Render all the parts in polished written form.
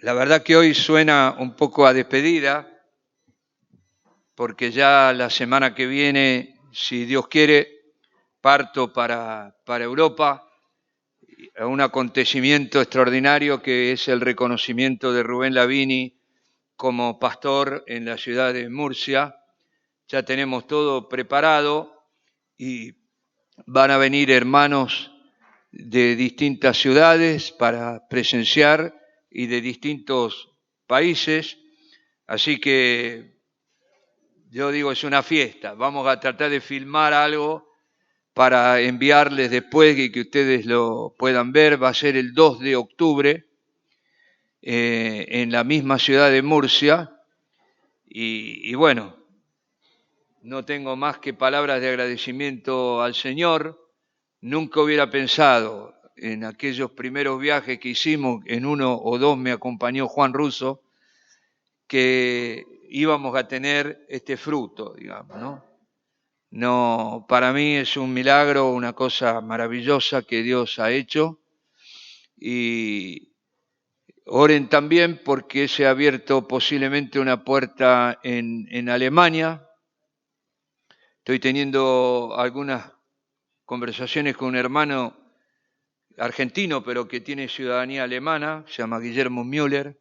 La verdad que hoy suena un poco a despedida, porque ya la semana que viene, si Dios quiere, parto para Europa, a un acontecimiento extraordinario que es el reconocimiento de Rubén Lavini como pastor en la ciudad de Murcia. Ya tenemos todo preparado y van a venir hermanos de distintas ciudades para presenciar y de distintos países. Así que yo digo, es una fiesta. Vamos a tratar de filmar algo para enviarles después y que ustedes lo puedan ver. Va a ser el 2 de octubre en la misma ciudad de Murcia. Y bueno, no tengo más que palabras de agradecimiento al Señor. Nunca hubiera pensado en aquellos primeros viajes que hicimos, en uno o dos me acompañó Juan Russo, que íbamos a tener este fruto, digamos, ¿no? No, para mí es un milagro, una cosa maravillosa que Dios ha hecho. Y oren también porque se ha abierto posiblemente una puerta en Alemania. Estoy teniendo algunas conversaciones con un hermano argentino, pero que tiene ciudadanía alemana, se llama Guillermo Müller,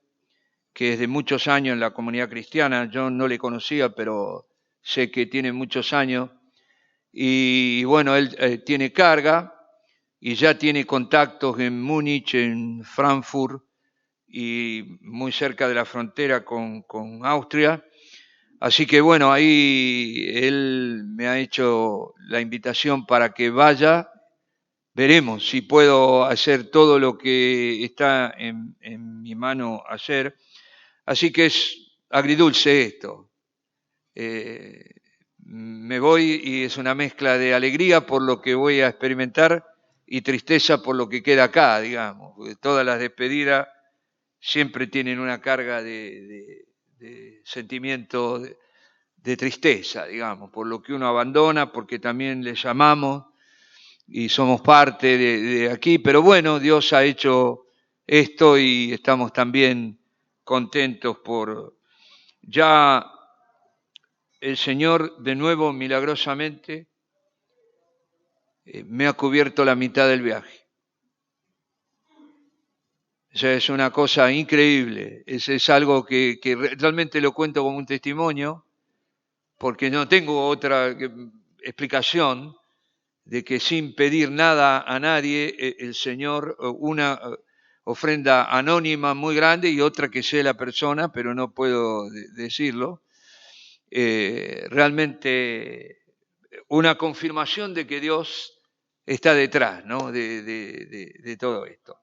que es de muchos años en la comunidad cristiana. Yo no le conocía, pero sé que tiene muchos años. Y bueno, él tiene carga y ya tiene contactos en Múnich, en Frankfurt y muy cerca de la frontera con Austria. Así que bueno, ahí él me ha hecho la invitación para que vaya. Veremos si puedo hacer todo lo que está en mi mano hacer. Así que es agridulce esto. Me voy y es una mezcla de alegría por lo que voy a experimentar y tristeza por lo que queda acá, digamos. Porque todas las despedidas siempre tienen una carga de sentimiento de tristeza, digamos, por lo que uno abandona, porque también le llamamos y somos parte de aquí. Pero bueno, Dios ha hecho esto y estamos también contentos por ya. El Señor, de nuevo, milagrosamente, me ha cubierto la mitad del viaje. O sea, es una cosa increíble. Es algo que realmente lo cuento como un testimonio, porque no tengo otra explicación de que sin pedir nada a nadie, el Señor, una ofrenda anónima muy grande y otra que sé la persona, pero no puedo decirlo. Realmente una confirmación de que Dios está detrás, ¿no? de todo esto.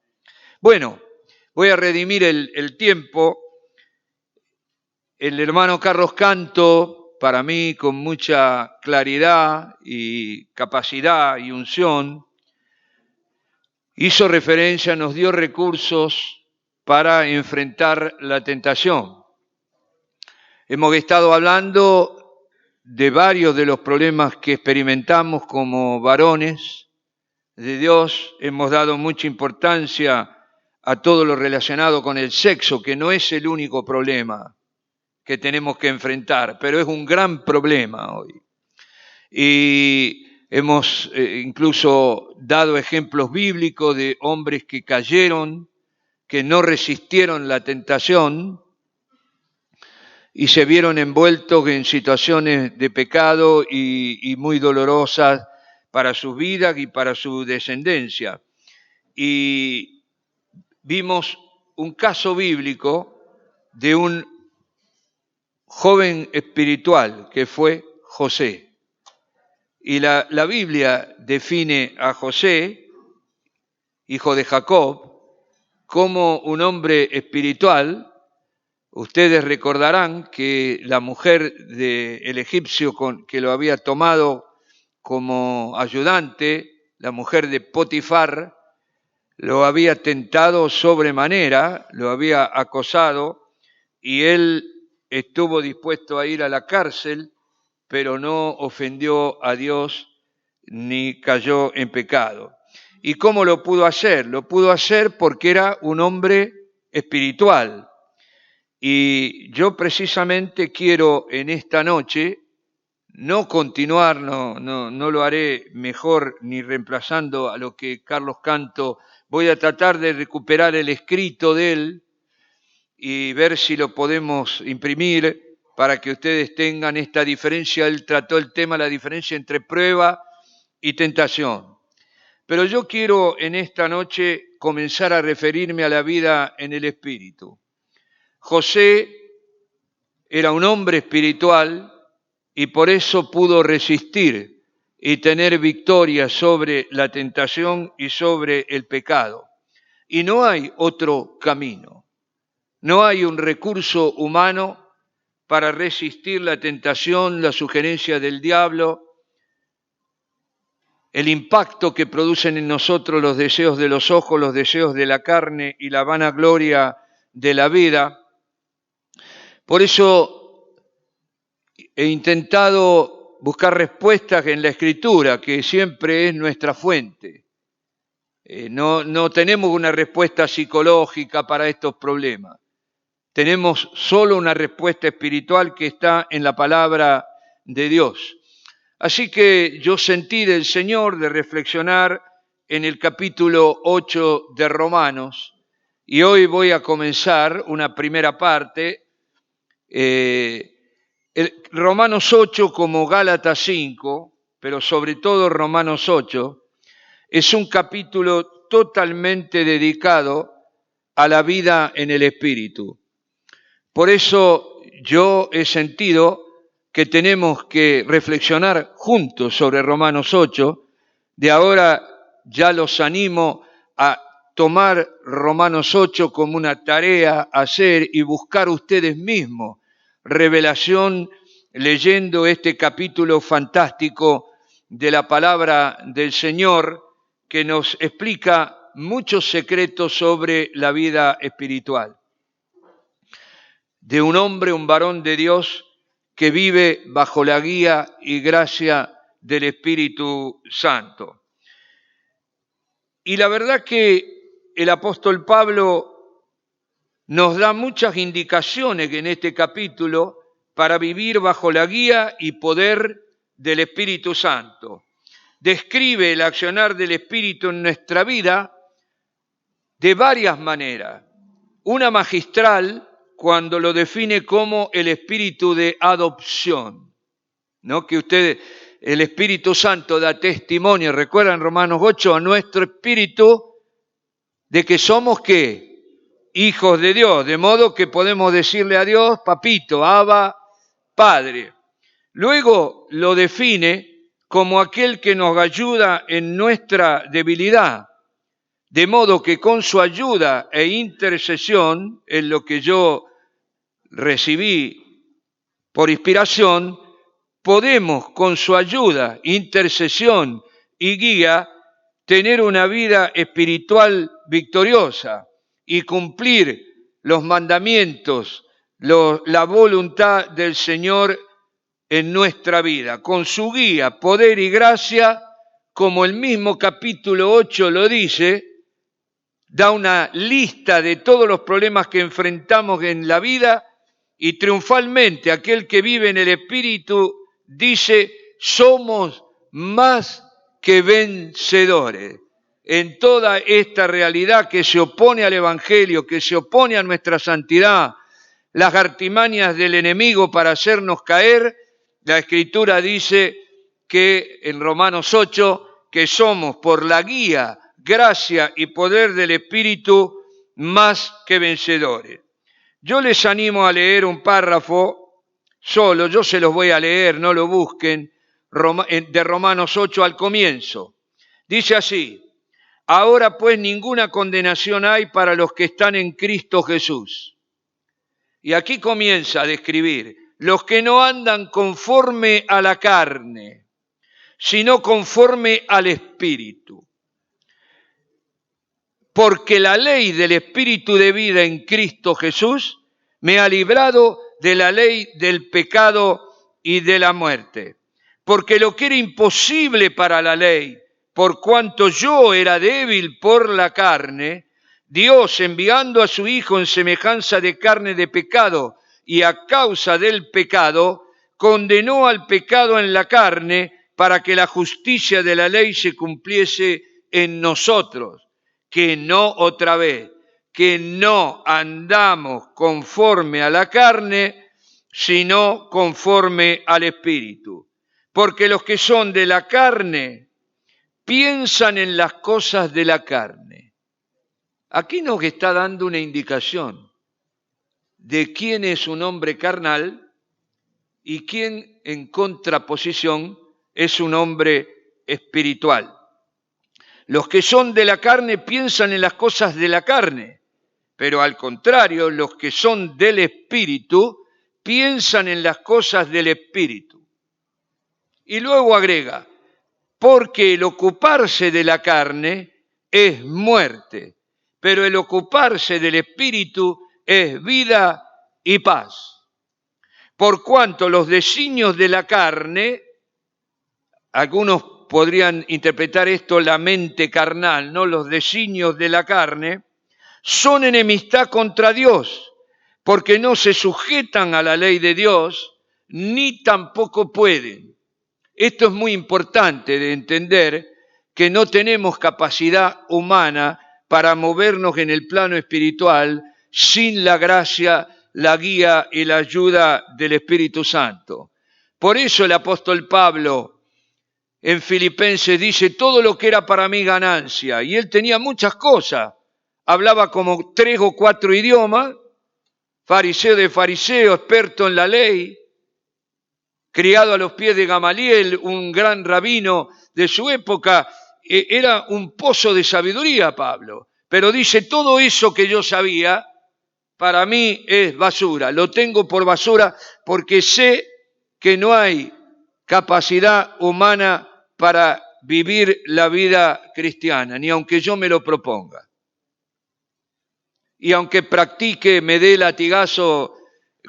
Bueno, voy a redimir el tiempo. El hermano Carlos Canto, para mí con mucha claridad y capacidad y unción, hizo referencia, nos dio recursos para enfrentar la tentación. Hemos estado hablando de varios de los problemas que experimentamos como varones de Dios. Hemos dado mucha importancia a todo lo relacionado con el sexo, que no es el único problema que tenemos que enfrentar, pero es un gran problema hoy. Y hemos incluso dado ejemplos bíblicos de hombres que cayeron, que no resistieron la tentación y se vieron envueltos en situaciones de pecado y muy dolorosas para sus vidas y para su descendencia. Y vimos un caso bíblico de un joven espiritual que fue José. Y la Biblia define a José, hijo de Jacob, como un hombre espiritual. Ustedes recordarán que la mujer del egipcio que lo había tomado como ayudante, la mujer de Potifar, lo había tentado sobremanera, lo había acosado y él estuvo dispuesto a ir a la cárcel, pero no ofendió a Dios ni cayó en pecado. ¿Y cómo lo pudo hacer? Lo pudo hacer porque era un hombre espiritual. Y yo precisamente quiero en esta noche no continuar, no lo haré mejor ni reemplazando a lo que Carlos Canto, voy a tratar de recuperar el escrito de él y ver si lo podemos imprimir para que ustedes tengan esta diferencia. Él trató el tema, la diferencia entre prueba y tentación. Pero yo quiero en esta noche comenzar a referirme a la vida en el Espíritu. José era un hombre espiritual y por eso pudo resistir y tener victoria sobre la tentación y sobre el pecado. Y no hay otro camino. No hay un recurso humano para resistir la tentación, la sugerencia del diablo, el impacto que producen en nosotros los deseos de los ojos, los deseos de la carne y la vanagloria de la vida. Por eso he intentado buscar respuestas en la Escritura, que siempre es nuestra fuente. No tenemos una respuesta psicológica para estos problemas. Tenemos solo una respuesta espiritual que está en la palabra de Dios. Así que yo sentí del Señor de reflexionar en el capítulo 8 de Romanos, y hoy voy a comenzar una primera parte. Romanos 8 como Gálatas 5, pero sobre todo Romanos 8, es un capítulo totalmente dedicado a la vida en el Espíritu. Por eso yo he sentido que tenemos que reflexionar juntos sobre Romanos 8. De ahora ya los animo a tomar Romanos 8 como una tarea a hacer y buscar ustedes mismos revelación leyendo este capítulo fantástico de la palabra del Señor que nos explica muchos secretos sobre la vida espiritual. De un hombre, un varón de Dios que vive bajo la guía y gracia del Espíritu Santo. Y la verdad que el apóstol Pablo nos da muchas indicaciones en este capítulo para vivir bajo la guía y poder del Espíritu Santo. Describe el accionar del Espíritu en nuestra vida de varias maneras. Una magistral, cuando lo define como el espíritu de adopción, ¿no? Que el Espíritu Santo da testimonio, recuerdan Romanos 8, a nuestro espíritu de que somos ¿qué? Hijos de Dios, de modo que podemos decirle a Dios, papito, Abba, Padre. Luego lo define como aquel que nos ayuda en nuestra debilidad, de modo que con su ayuda e intercesión, en lo que yo recibí por inspiración, podemos con su ayuda, intercesión y guía tener una vida espiritual victoriosa y cumplir los mandamientos, la voluntad del Señor en nuestra vida. Con su guía, poder y gracia, como el mismo capítulo 8 lo dice, da una lista de todos los problemas que enfrentamos en la vida y triunfalmente aquel que vive en el Espíritu dice, somos más que vencedores. En toda esta realidad que se opone al Evangelio, que se opone a nuestra santidad, las artimañas del enemigo para hacernos caer, la Escritura dice que en Romanos 8, que somos por la guía, gracia y poder del Espíritu más que vencedores. Yo les animo a leer un párrafo solo, yo se los voy a leer, no lo busquen, de Romanos 8 al comienzo. Dice así, ahora pues ninguna condenación hay para los que están en Cristo Jesús. Y aquí comienza a describir, los que no andan conforme a la carne, sino conforme al Espíritu. Porque la ley del Espíritu de vida en Cristo Jesús me ha librado de la ley del pecado y de la muerte. Porque lo que era imposible para la ley, por cuanto yo era débil por la carne, Dios, enviando a su Hijo en semejanza de carne de pecado y a causa del pecado, condenó al pecado en la carne para que la justicia de la ley se cumpliese en nosotros, que no otra vez, que no andamos conforme a la carne, sino conforme al Espíritu. Porque los que son de la carne piensan en las cosas de la carne. Aquí nos está dando una indicación de quién es un hombre carnal y quién en contraposición es un hombre espiritual. Los que son de la carne piensan en las cosas de la carne, pero al contrario, los que son del Espíritu piensan en las cosas del Espíritu. Y luego agrega, porque el ocuparse de la carne es muerte, pero el ocuparse del Espíritu es vida y paz. Por cuanto los designios de la carne, algunos podrían interpretar esto la mente carnal, ¿no? Los designios de la carne son enemistad contra Dios, porque no se sujetan a la ley de Dios, ni tampoco pueden. Esto es muy importante de entender, que no tenemos capacidad humana para movernos en el plano espiritual sin la gracia, la guía y la ayuda del Espíritu Santo. Por eso el apóstol Pablo en Filipenses dice, todo lo que era para mí ganancia, y él tenía muchas cosas, hablaba como 3 o 4 idiomas, fariseo de fariseo, experto en la ley, criado a los pies de Gamaliel, un gran rabino de su época, era un pozo de sabiduría Pablo, pero dice, todo eso que yo sabía, para mí es basura, lo tengo por basura porque sé que no hay capacidad humana para vivir la vida cristiana, ni aunque yo me lo proponga. Y aunque practique, me dé latigazo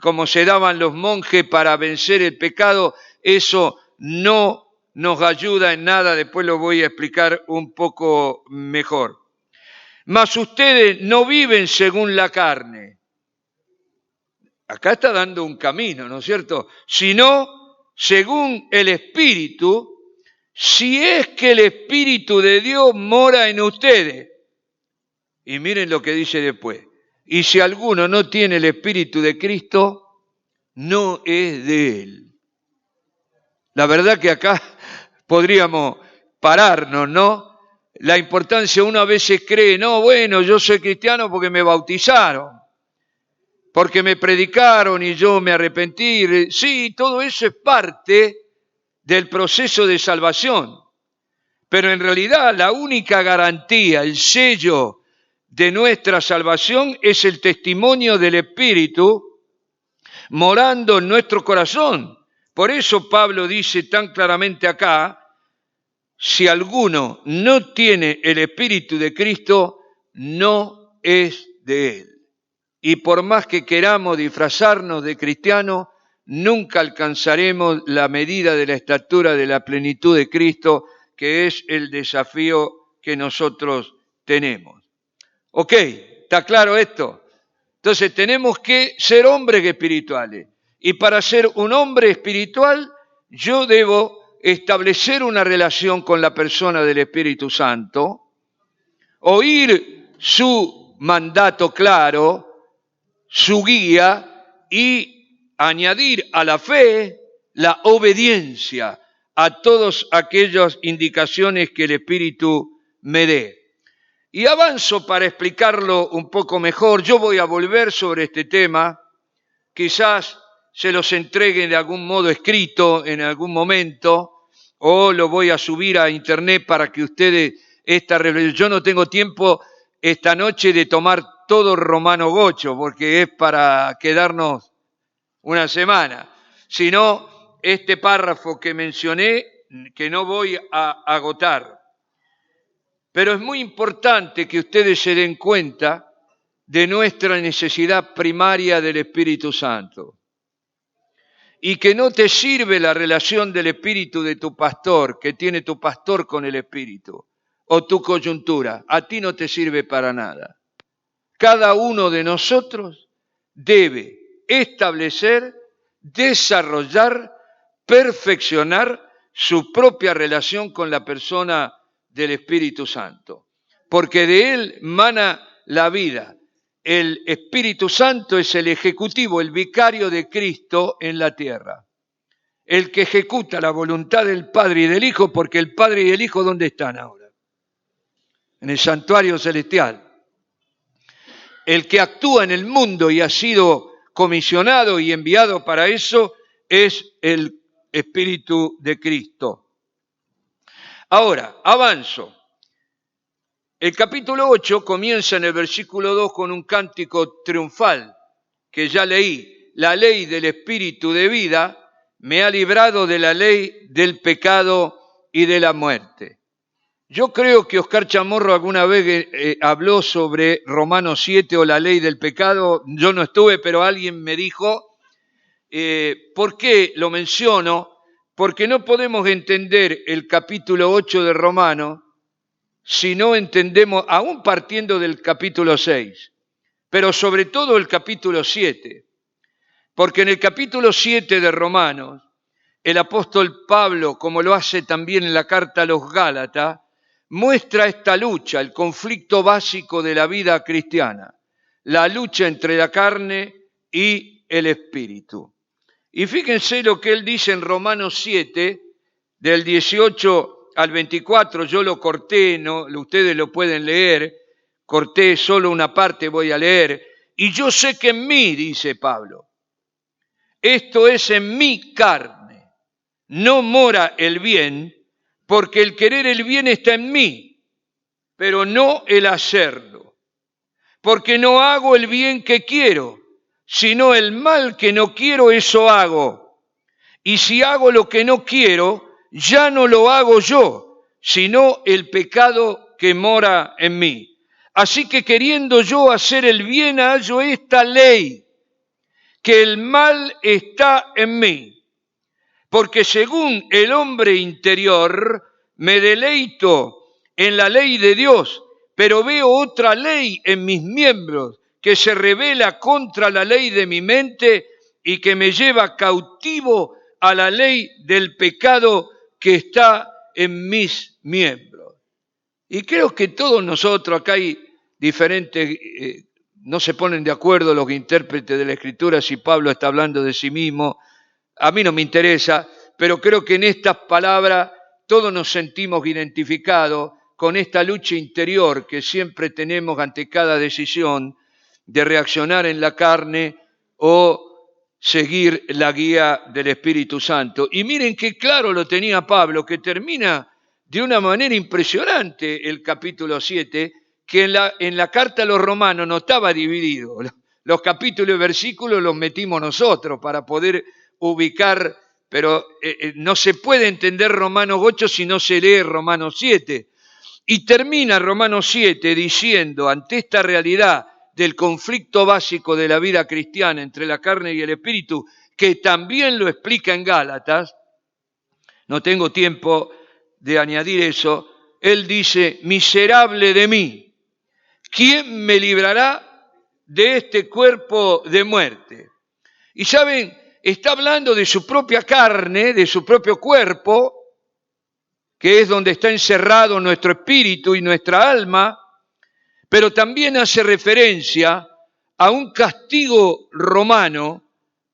como se daban los monjes para vencer el pecado, eso no nos ayuda en nada, después lo voy a explicar un poco mejor. Mas ustedes no viven según la carne. Acá está dando un camino, ¿no es cierto? Sino según el Espíritu, si es que el Espíritu de Dios mora en ustedes. Y miren lo que dice después. Y si alguno no tiene el Espíritu de Cristo, no es de Él. La verdad que acá podríamos pararnos, ¿no? La importancia, uno a veces cree, no, bueno, yo soy cristiano porque me bautizaron, porque me predicaron y yo me arrepentí. Sí, todo eso es parte del proceso de salvación. Pero en realidad la única garantía, el sello de nuestra salvación es el testimonio del Espíritu morando en nuestro corazón. Por eso Pablo dice tan claramente acá, si alguno no tiene el Espíritu de Cristo, no es de Él. Y por más que queramos disfrazarnos de cristianos, nunca alcanzaremos la medida de la estatura de la plenitud de Cristo, que es el desafío que nosotros tenemos. ¿Ok? ¿Está claro esto? Entonces tenemos que ser hombres espirituales. Y para ser un hombre espiritual, yo debo establecer una relación con la persona del Espíritu Santo, oír su mandato claro, su guía y añadir a la fe la obediencia a todas aquellas indicaciones que el Espíritu me dé. Y avanzo para explicarlo un poco mejor. Yo voy a volver sobre este tema, quizás se los entregue de algún modo escrito en algún momento, o lo voy a subir a internet para que ustedes, yo no tengo tiempo esta noche de tomar todo Romano Gocho, porque es para quedarnos una semana, sino este párrafo que mencioné, que no voy a agotar. Pero es muy importante que ustedes se den cuenta de nuestra necesidad primaria del Espíritu Santo. Y que no te sirve la relación del Espíritu de tu pastor, que tiene tu pastor con el Espíritu, o tu coyuntura. A ti no te sirve para nada. cada uno de nosotros debe establecer, desarrollar, perfeccionar su propia relación con la persona del Espíritu Santo, porque de él mana la vida. El Espíritu Santo es el ejecutivo, el vicario de Cristo en la tierra, el que ejecuta la voluntad del Padre y del Hijo, porque el Padre y el Hijo, ¿dónde están ahora? En el santuario celestial. El que actúa en el mundo y ha sido comisionado y enviado para eso es el Espíritu de Cristo. Ahora, avanzo. El capítulo 8 comienza en el versículo 2 con un cántico triunfal que ya leí. La ley del Espíritu de vida me ha librado de la ley del pecado y de la muerte. Yo creo que Oscar Chamorro alguna vez habló sobre Romanos 7 o la ley del pecado. Yo no estuve, pero alguien me dijo. ¿Por qué lo menciono? Porque no podemos entender el capítulo 8 de Romanos si no entendemos, aún partiendo del capítulo 6, pero sobre todo el capítulo 7. Porque en el capítulo 7 de Romanos, el apóstol Pablo, como lo hace también en la carta a los Gálatas, muestra esta lucha, el conflicto básico de la vida cristiana, la lucha entre la carne y el espíritu. Y fíjense lo que él dice en Romanos 7, del 18 al 24, yo lo corté, no, ustedes lo pueden leer, corté solo una parte, voy a leer, y yo sé que en mí, dice Pablo, esto es en mi carne, no mora el bien, porque el querer el bien está en mí, pero no el hacerlo. Porque no hago el bien que quiero, sino el mal que no quiero, eso hago. Y si hago lo que no quiero, ya no lo hago yo, sino el pecado que mora en mí. Así que queriendo yo hacer el bien, hallo esta ley, que el mal está en mí. Porque según el hombre interior, me deleito en la ley de Dios, pero veo otra ley en mis miembros que se rebela contra la ley de mi mente y que me lleva cautivo a la ley del pecado que está en mis miembros. Y creo que todos nosotros, acá hay diferentes, no se ponen de acuerdo los intérpretes de la Escritura si Pablo está hablando de sí mismo. A mí no me interesa, pero creo que en estas palabras todos nos sentimos identificados con esta lucha interior que siempre tenemos ante cada decisión de reaccionar en la carne o seguir la guía del Espíritu Santo. Y miren qué claro lo tenía Pablo, que termina de una manera impresionante el capítulo 7, que en la carta a los romanos no estaba dividido. Los capítulos y versículos los metimos nosotros para poder ubicar, pero no se puede entender Romanos 8 si no se lee Romanos 7. Y termina Romanos 7 diciendo, ante esta realidad del conflicto básico de la vida cristiana entre la carne y el espíritu, que también lo explica en Gálatas, no tengo tiempo de añadir eso, él dice, miserable de mí, ¿quién me librará de este cuerpo de muerte? Y saben, está hablando de su propia carne, de su propio cuerpo, que es donde está encerrado nuestro espíritu y nuestra alma, pero también hace referencia a un castigo romano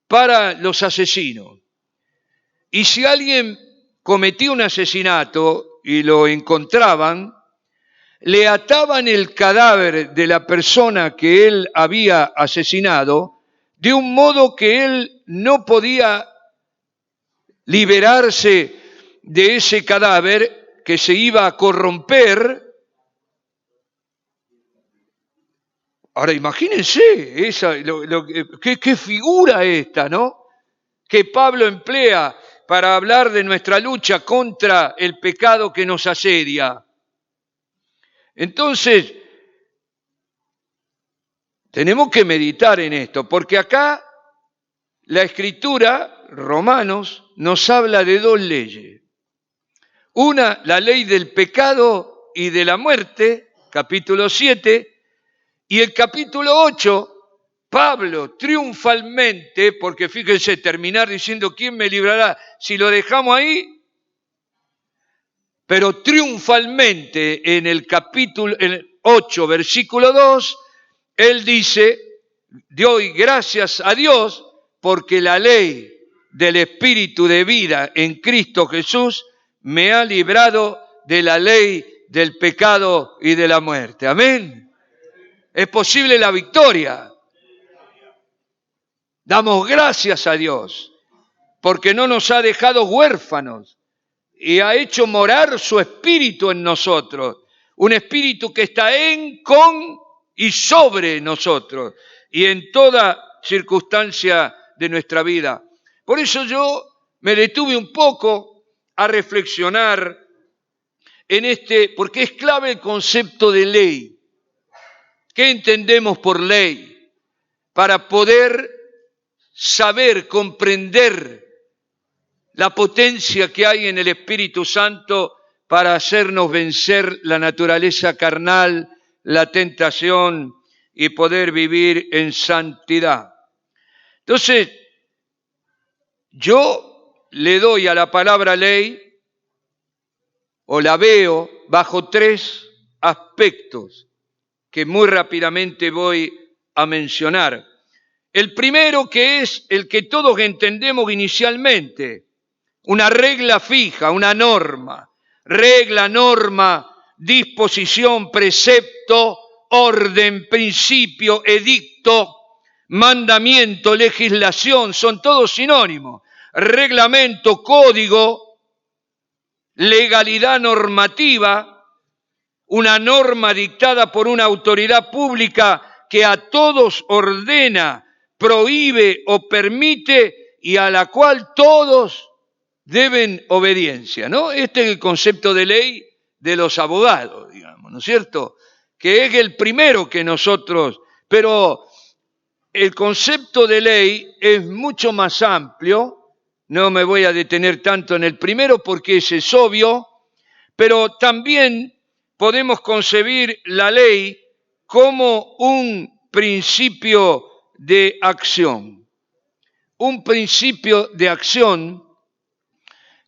para los asesinos. Y si alguien cometía un asesinato y lo encontraban, le ataban el cadáver de la persona que él había asesinado de un modo que él no podía liberarse de ese cadáver que se iba a corromper. Ahora imagínense, qué figura esta, ¿no? Que Pablo emplea para hablar de nuestra lucha contra el pecado que nos asedia. Entonces, tenemos que meditar en esto, porque acá la Escritura, Romanos, nos habla de dos leyes. Una, la ley del pecado y de la muerte, capítulo 7, Y el capítulo 8, Pablo triunfalmente, porque fíjense, terminar diciendo ¿quién me librará? Si lo dejamos ahí, pero triunfalmente en el capítulo 8, versículo 2, él dice, doy gracias a Dios porque la ley del Espíritu de vida en Cristo Jesús me ha librado de la ley del pecado y de la muerte. Amén. Es posible la victoria. Damos gracias a Dios porque no nos ha dejado huérfanos y ha hecho morar su espíritu en nosotros. Un espíritu que está en, con y sobre nosotros y en toda circunstancia de nuestra vida. Por eso yo me detuve un poco a reflexionar en porque es clave el concepto de ley. ¿Qué entendemos por ley? Para poder saber, comprender la potencia que hay en el Espíritu Santo para hacernos vencer la naturaleza carnal, la tentación y poder vivir en santidad. Entonces, yo le doy a la palabra ley, o la veo bajo 3 aspectos que muy rápidamente voy a mencionar. El primero, que es el que todos entendemos inicialmente, una regla fija, una norma, regla, norma, disposición, precepto, orden, principio, edicto, mandamiento, legislación, son todos sinónimos. Reglamento, código, legalidad normativa, una norma dictada por una autoridad pública que a todos ordena, prohíbe o permite y a la cual todos deben obediencia, ¿no? Este es el concepto de ley de los abogados, digamos, ¿no es cierto? Que es el primero que nosotros, pero el concepto de ley es mucho más amplio. No me voy a detener tanto en el primero porque ese es obvio, pero también podemos concebir la ley como un principio de acción. Un principio de acción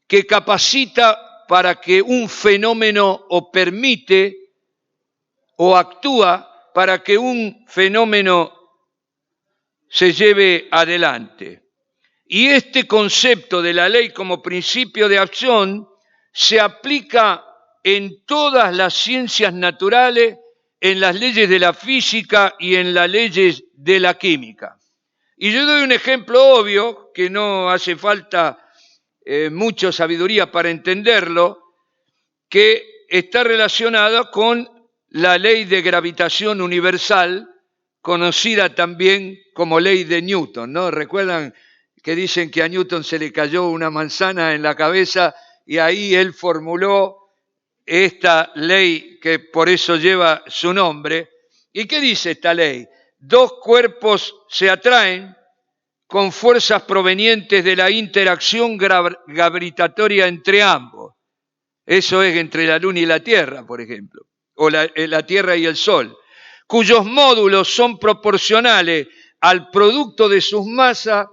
que capacita para que un fenómeno o permite o actúa para que un fenómeno se lleve adelante. Y este concepto de la ley como principio de acción se aplica en todas las ciencias naturales, en las leyes de la física y en las leyes de la química. Y yo doy un ejemplo obvio, que no hace falta mucha sabiduría para entenderlo, que está relacionado con la ley de gravitación universal, conocida también como ley de Newton, ¿no? ¿Recuerdan que dicen que a Newton se le cayó una manzana en la cabeza y ahí él formuló esta ley que por eso lleva su nombre? ¿Y qué dice esta ley? 2 cuerpos se atraen con fuerzas provenientes de la interacción gravitatoria entre ambos. Eso es entre la Luna y la Tierra, por ejemplo, o la Tierra y el Sol, cuyos módulos son proporcionales al producto de sus masas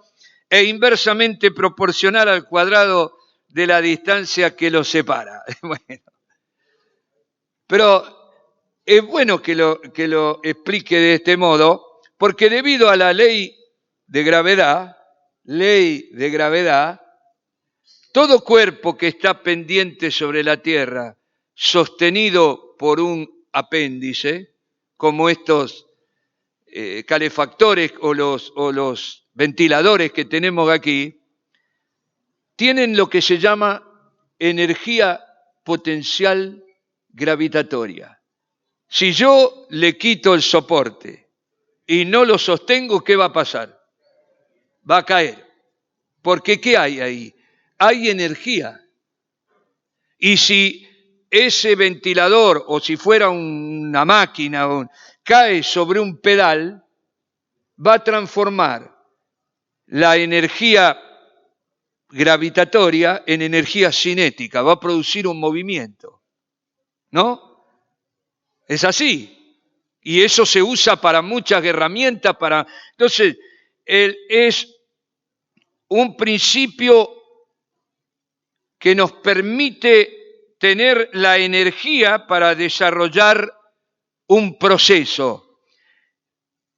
e inversamente proporcional al cuadrado de la distancia que los separa. Bueno, pero es bueno que lo explique de este modo, porque debido a la ley de gravedad, todo cuerpo que está pendiente sobre la Tierra, sostenido por un apéndice, como estos calefactores o los ventiladores que tenemos aquí, tienen lo que se llama energía potencial gravitatoria. Si yo le quito el soporte y no lo sostengo, ¿qué va a pasar? Va a caer. Porque ¿qué hay ahí? Hay energía. Y si ese ventilador, o si fuera una máquina, cae sobre un pedal, va a transformar la energía gravitatoria en energía cinética, va a producir un movimiento, ¿no? Es así. y eso se usa para muchas herramientas. Entonces, es un principio que nos permite tener la energía para desarrollar un proceso.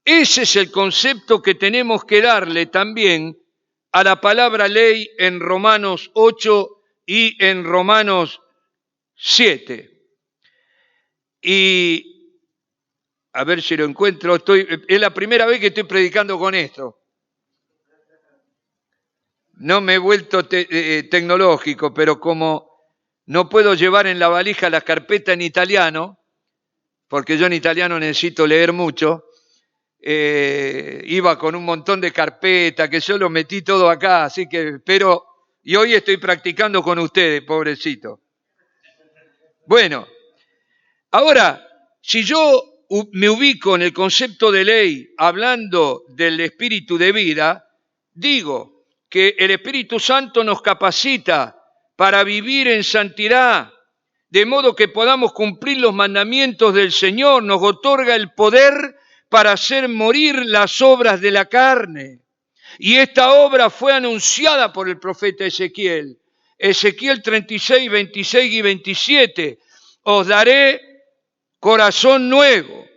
Ese es el concepto que tenemos que darle también a la palabra ley en Romanos 8 y en Romanos 7. Y a ver si lo encuentro. Es la primera vez que estoy predicando con esto. No me he vuelto tecnológico, pero como no puedo llevar en la valija la carpeta en italiano, porque yo en italiano necesito leer mucho, iba con un montón de carpetas, que yo lo metí todo acá, así que, y hoy estoy practicando con ustedes, pobrecito. Bueno, ahora, si yo me ubico en el concepto de ley, hablando del espíritu de vida, digo que el Espíritu Santo nos capacita para vivir en santidad, de modo que podamos cumplir los mandamientos del Señor, nos otorga el poder para hacer morir las obras de la carne. Y esta obra fue anunciada por el profeta Ezequiel. Ezequiel 36, 26 y 27. Os daré corazón nuevo,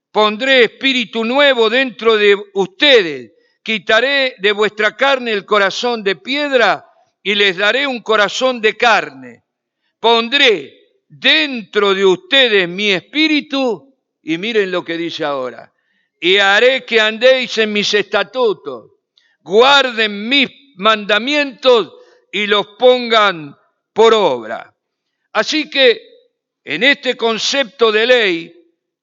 pondré espíritu nuevo dentro de ustedes, quitaré de vuestra carne el corazón de piedra y les daré un corazón de carne. Pondré dentro de ustedes mi espíritu, y miren lo que dice ahora, y haré que andéis en mis estatutos, guarden mis mandamientos y los pongan por obra. Así que en este concepto de ley,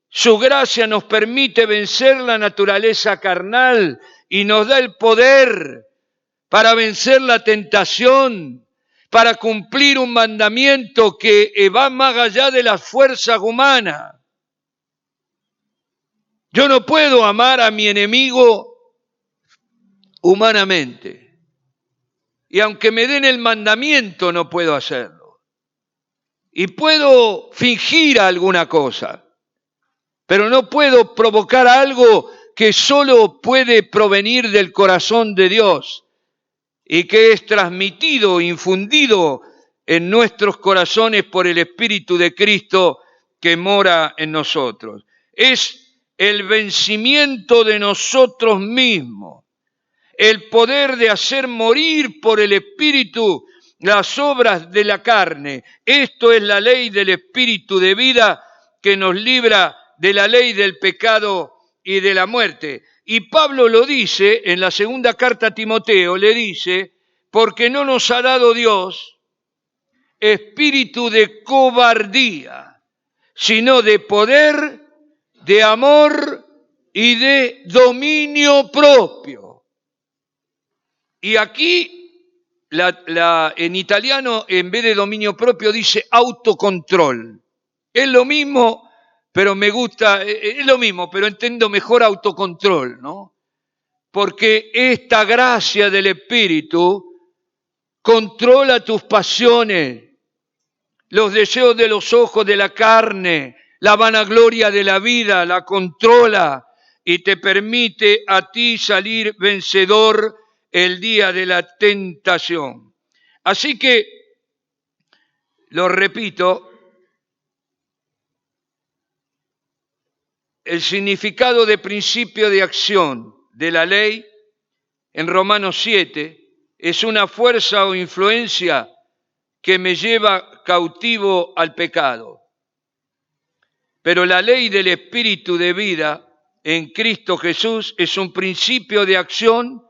su gracia nos permite vencer la naturaleza carnal y nos da el poder para vencer la tentación, para cumplir un mandamiento que va más allá de las fuerzas humanas. Yo no puedo amar a mi enemigo humanamente. Y aunque me den el mandamiento, no puedo hacerlo. Y puedo fingir alguna cosa, pero no puedo provocar algo que solo puede provenir del corazón de Dios y que es transmitido, infundido en nuestros corazones por el Espíritu de Cristo que mora en nosotros. Es el vencimiento de nosotros mismos, el poder de hacer morir por el Espíritu las obras de la carne. Esto es la ley del Espíritu de vida que nos libra de la ley del pecado y de la muerte. Y Pablo lo dice en la segunda carta a Timoteo, le dice, porque no nos ha dado Dios espíritu de cobardía, sino de poder, de amor y de dominio propio. Y aquí, en italiano, en vez de dominio propio, dice autocontrol. Es lo mismo, pero me gusta, es lo mismo, pero entiendo mejor autocontrol, ¿no? Porque esta gracia del Espíritu controla tus pasiones, los deseos de los ojos de la carne, la vanagloria de la vida, la controla y te permite a ti salir vencedor el día de la tentación. Así que, lo repito, el significado de principio de acción de la ley en Romanos 7 es una fuerza o influencia que me lleva cautivo al pecado. Pero la ley del Espíritu de vida en Cristo Jesús es un principio de acción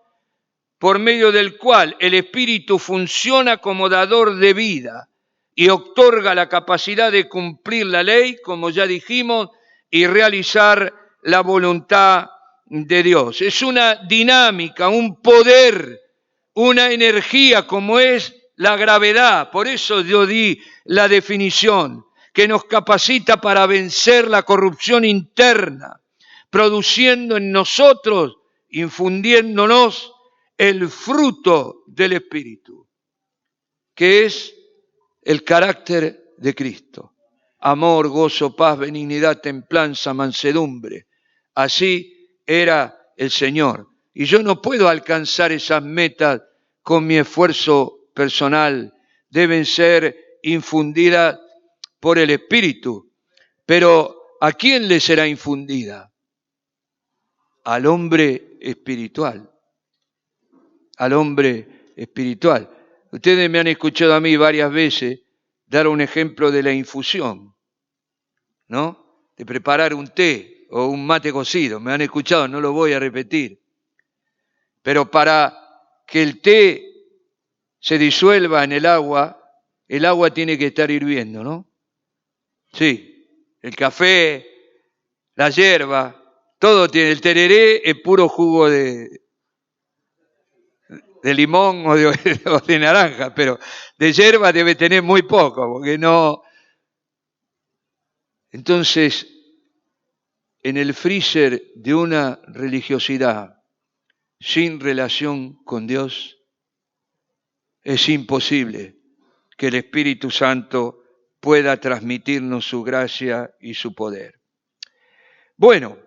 por medio del cual el Espíritu funciona como dador de vida y otorga la capacidad de cumplir la ley, como ya dijimos, y realizar la voluntad de Dios. Es una dinámica, un poder, una energía como es la gravedad. Por eso yo di la definición, que nos capacita para vencer la corrupción interna, produciendo en nosotros, infundiéndonos el fruto del Espíritu, que es el carácter de Cristo. amor, gozo, paz, benignidad, templanza, mansedumbre. Así era el Señor. Y yo no puedo alcanzar esas metas con mi esfuerzo personal. Deben ser infundidas por el Espíritu. Pero ¿a quién le será infundida? Al hombre espiritual. Al hombre espiritual. Ustedes me han escuchado a mí varias veces dar un ejemplo de la infusión, ¿no? De preparar un té o un mate cocido. Me han escuchado, no lo voy a repetir. Pero para que el té se disuelva en el agua tiene que estar hirviendo, ¿no? Sí, el café, la hierba, todo tiene. El tereré es puro jugo de limón o de naranja, pero de hierba debe tener muy poco, porque no. Entonces, en el freezer de una religiosidad sin relación con Dios, es imposible que el Espíritu Santo pueda transmitirnos su gracia y su poder. Bueno,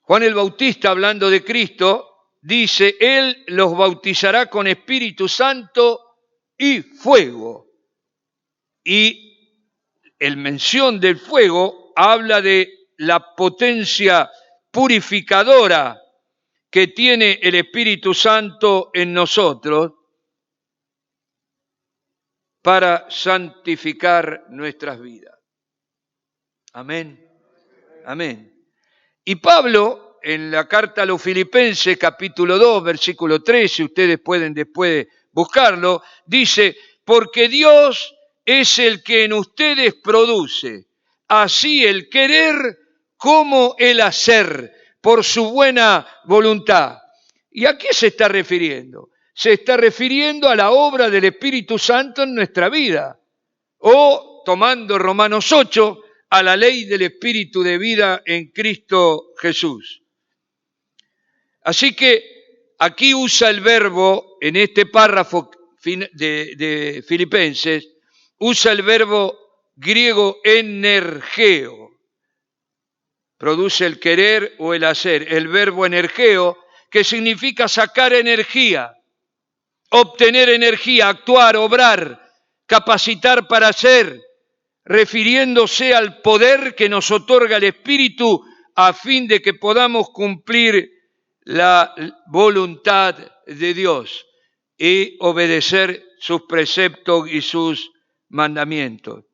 Juan el Bautista, hablando de Cristo, dice, Él los bautizará con Espíritu Santo y fuego. Y el mención del fuego habla de la potencia purificadora que tiene el Espíritu Santo en nosotros para santificar nuestras vidas. Amén. Amén. Y Pablo, en la carta a los Filipenses, capítulo 2, versículo 13, ustedes pueden después buscarlo, dice, porque Dios es el que en ustedes produce, así el querer como el hacer, por su buena voluntad. ¿Y a qué se está refiriendo? Se está refiriendo a la obra del Espíritu Santo en nuestra vida. O, tomando Romanos 8, a la ley del Espíritu de vida en Cristo Jesús. Así que aquí usa el verbo, en este párrafo de Filipenses, usa el verbo griego energeo. Produce el querer o el hacer. El verbo energeo, que significa sacar energía, obtener energía, actuar, obrar, capacitar para hacer, refiriéndose al poder que nos otorga el Espíritu a fin de que podamos cumplir la voluntad de Dios y obedecer sus preceptos y sus mandamientos.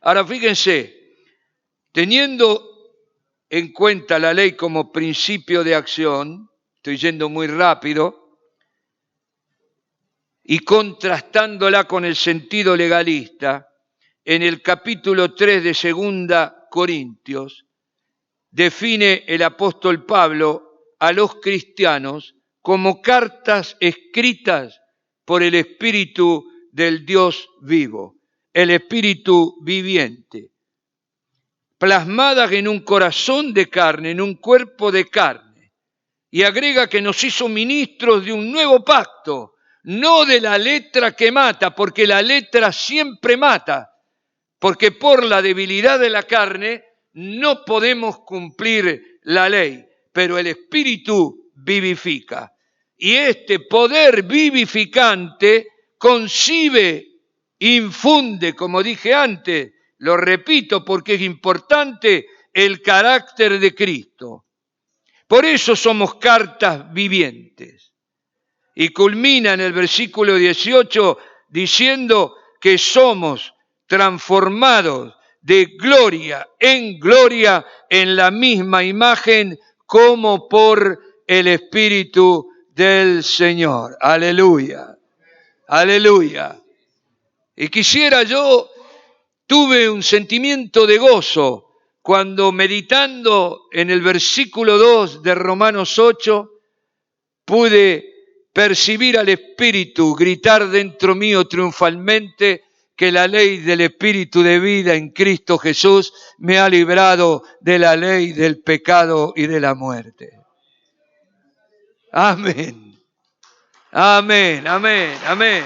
Ahora fíjense, teniendo en cuenta la ley como principio de acción, estoy yendo muy rápido, y contrastándola con el sentido legalista, en el capítulo 3 de 2 Corintios, define el apóstol Pablo a los cristianos como cartas escritas por el Espíritu del Dios vivo, el Espíritu viviente, plasmadas en un corazón de carne, en un cuerpo de carne, y agrega que nos hizo ministros de un nuevo pacto, no de la letra que mata, porque la letra siempre mata, porque por la debilidad de la carne no podemos cumplir la ley, pero el Espíritu vivifica. Y este poder vivificante concibe, infunde, como dije antes, lo repito porque es importante, el carácter de Cristo. Por eso somos cartas vivientes. Y culmina en el versículo 18 diciendo que somos transformados de gloria en la misma imagen como por el Espíritu del Señor. Aleluya, aleluya. Y tuve un sentimiento de gozo cuando meditando en el versículo 2 de Romanos 8, pude percibir al Espíritu gritar dentro mío triunfalmente que la ley del Espíritu de vida en Cristo Jesús me ha librado de la ley del pecado y de la muerte. Amén. Amén, amén, amén.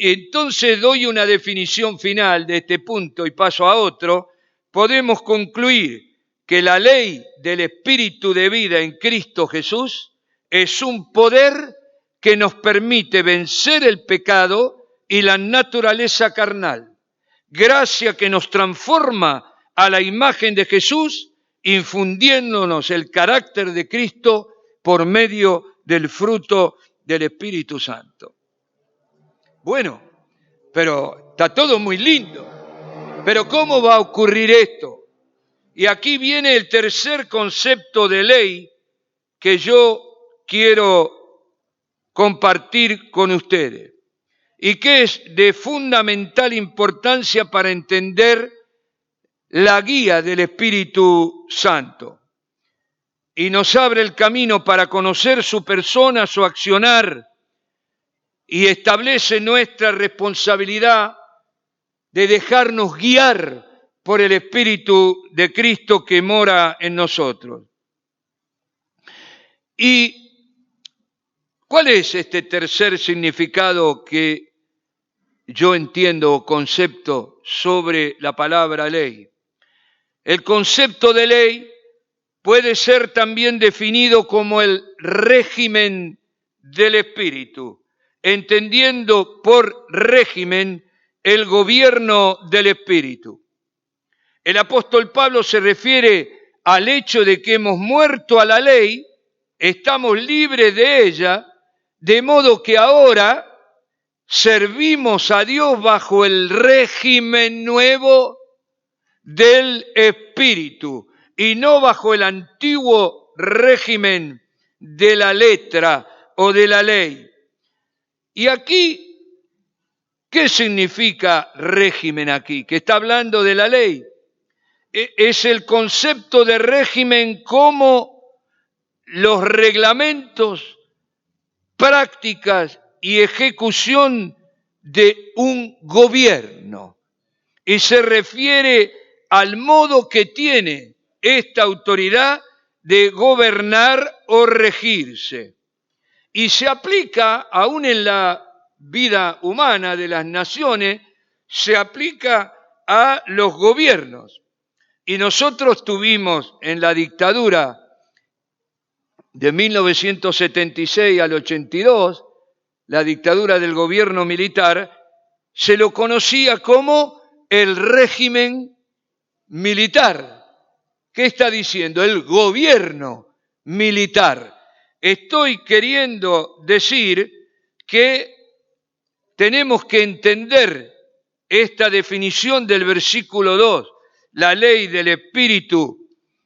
entonces doy una definición final de este punto y paso a otro, podemos concluir que la ley del Espíritu de vida en Cristo Jesús es un poder que nos permite vencer el pecado y la naturaleza carnal. Gracia que nos transforma a la imagen de Jesús, infundiéndonos el carácter de Cristo por medio del fruto del Espíritu Santo. Bueno, pero está todo muy lindo. Pero ¿cómo va a ocurrir esto? Y aquí viene el tercer concepto de ley que yo quiero compartir con ustedes y que es de fundamental importancia para entender la guía del Espíritu Santo. Y nos abre el camino para conocer su persona, su accionar, y establece nuestra responsabilidad de dejarnos guiar por el Espíritu de Cristo que mora en nosotros. ¿Y cuál es este tercer significado que yo entiendo o concepto sobre la palabra ley? El concepto de ley puede ser también definido como el régimen del Espíritu, entendiendo por régimen el gobierno del Espíritu. El apóstol Pablo se refiere al hecho de que hemos muerto a la ley, estamos libres de ella, de modo que ahora servimos a Dios bajo el régimen nuevo del Espíritu y no bajo el antiguo régimen de la letra o de la ley. Y aquí, ¿qué significa régimen aquí? Que está hablando de la ley. Es el concepto de régimen como los reglamentos, prácticas y ejecución de un gobierno. Y se refiere al modo que tiene esta autoridad de gobernar o regirse. Y se aplica aún en la vida humana de las naciones, se aplica a los gobiernos. Y nosotros tuvimos en la dictadura de 1976 al 82, la dictadura del gobierno militar, se lo conocía como el régimen militar. ¿Qué está diciendo? El gobierno militar. Estoy queriendo decir que tenemos que entender esta definición del versículo 2, la ley del Espíritu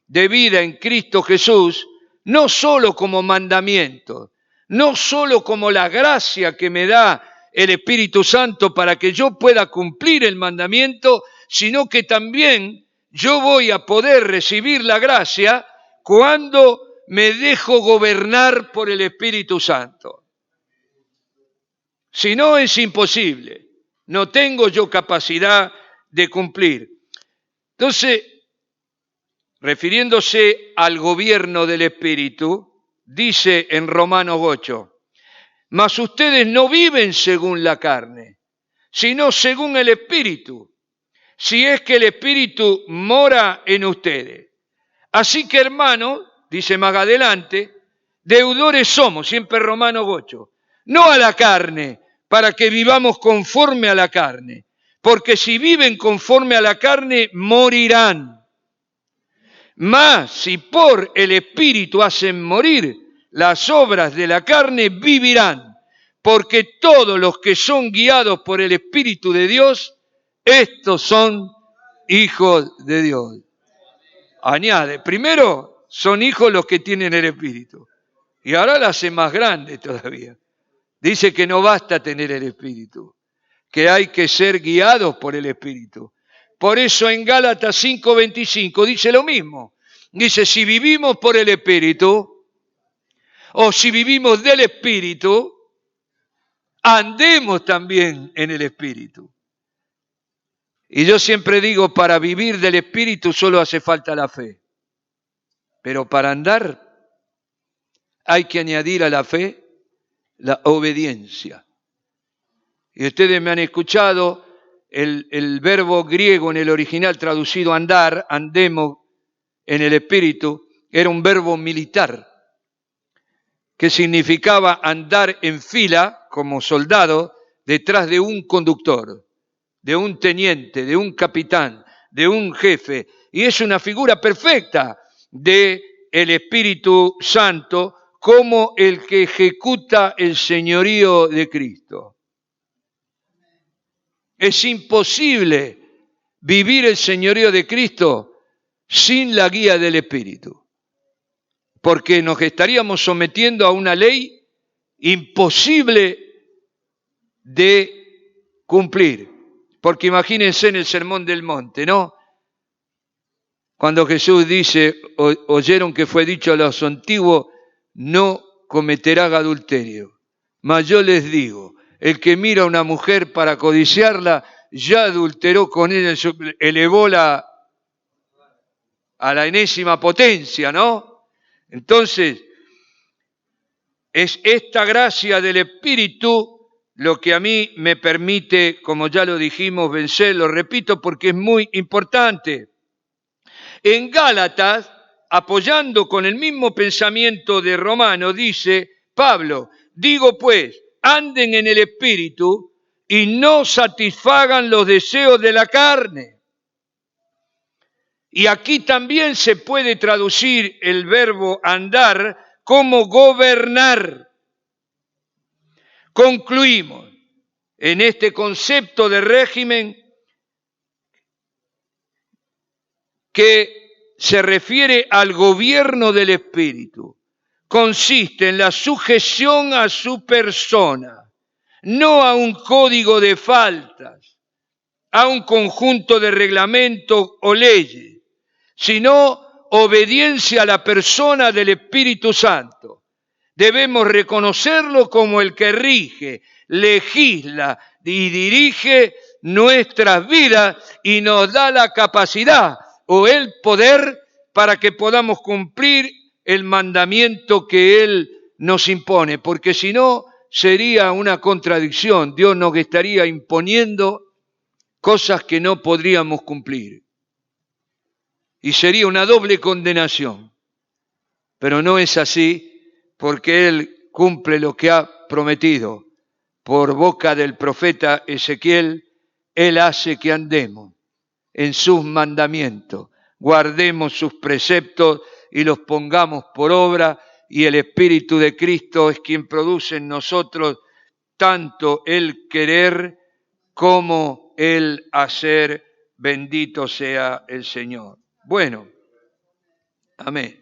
de vida en Cristo Jesús, no solo como mandamiento, no solo como la gracia que me da el Espíritu Santo para que yo pueda cumplir el mandamiento, sino que también yo voy a poder recibir la gracia cuando me dejo gobernar por el Espíritu Santo. Si no, es imposible. No tengo yo capacidad de cumplir. Entonces, refiriéndose al gobierno del Espíritu, dice en Romanos 8, mas ustedes no viven según la carne, sino según el Espíritu, si es que el Espíritu mora en ustedes. Así que, hermanos, dice más adelante, deudores somos, siempre Romanos 8, no a la carne, para que vivamos conforme a la carne, porque si viven conforme a la carne, morirán. Mas si por el Espíritu hacen morir las obras de la carne, vivirán, porque todos los que son guiados por el Espíritu de Dios, estos son hijos de Dios. Añade, primero son hijos los que tienen el Espíritu, y ahora la hace más grande todavía. Dice que no basta tener el Espíritu, que hay que ser guiados por el Espíritu. Por eso en Gálatas 5:25 dice lo mismo. Dice, si vivimos por el Espíritu, o si vivimos del Espíritu, andemos también en el Espíritu. Y yo siempre digo, para vivir del Espíritu solo hace falta la fe. Pero para andar hay que añadir a la fe la obediencia. Y ustedes me han escuchado, el verbo griego en el original traducido andar, andemo en el espíritu, era un verbo militar, que significaba andar en fila como soldado detrás de un conductor, de un teniente, de un capitán, de un jefe. Y es una figura perfecta del Espíritu Santo como el que ejecuta el señorío de Cristo. Es imposible vivir el señorío de Cristo sin la guía del Espíritu, porque nos estaríamos sometiendo a una ley imposible de cumplir. Porque imagínense en el Sermón del Monte, ¿no? Cuando Jesús dice, oyeron que fue dicho a los antiguos, no cometerás adulterio. Mas yo les digo, el que mira a una mujer para codiciarla, ya adulteró con ella, elevó a la enésima potencia, ¿no? Entonces, es esta gracia del Espíritu lo que a mí me permite, como ya lo dijimos, vencer, lo repito porque es muy importante. En Gálatas, apoyando con el mismo pensamiento de Romano, dice Pablo, digo pues, anden en el Espíritu y no satisfagan los deseos de la carne. Y aquí también se puede traducir el verbo andar como gobernar. Concluimos en este concepto de régimen que se refiere al gobierno del Espíritu. Consiste en la sujeción a su persona, no a un código de faltas, a un conjunto de reglamentos o leyes, sino obediencia a la persona del Espíritu Santo. Debemos reconocerlo como el que rige, legisla y dirige nuestras vidas y nos da la capacidad o el poder para que podamos cumplir el mandamiento que Él nos impone, porque si no sería una contradicción. Dios nos estaría imponiendo cosas que no podríamos cumplir. Y sería una doble condenación. Pero no es así, porque Él cumple lo que ha prometido. Por boca del profeta Ezequiel, Él hace que andemos en sus mandamientos, guardemos sus preceptos y los pongamos por obra, y el Espíritu de Cristo es quien produce en nosotros tanto el querer como el hacer. Bendito sea el Señor. Bueno, amén.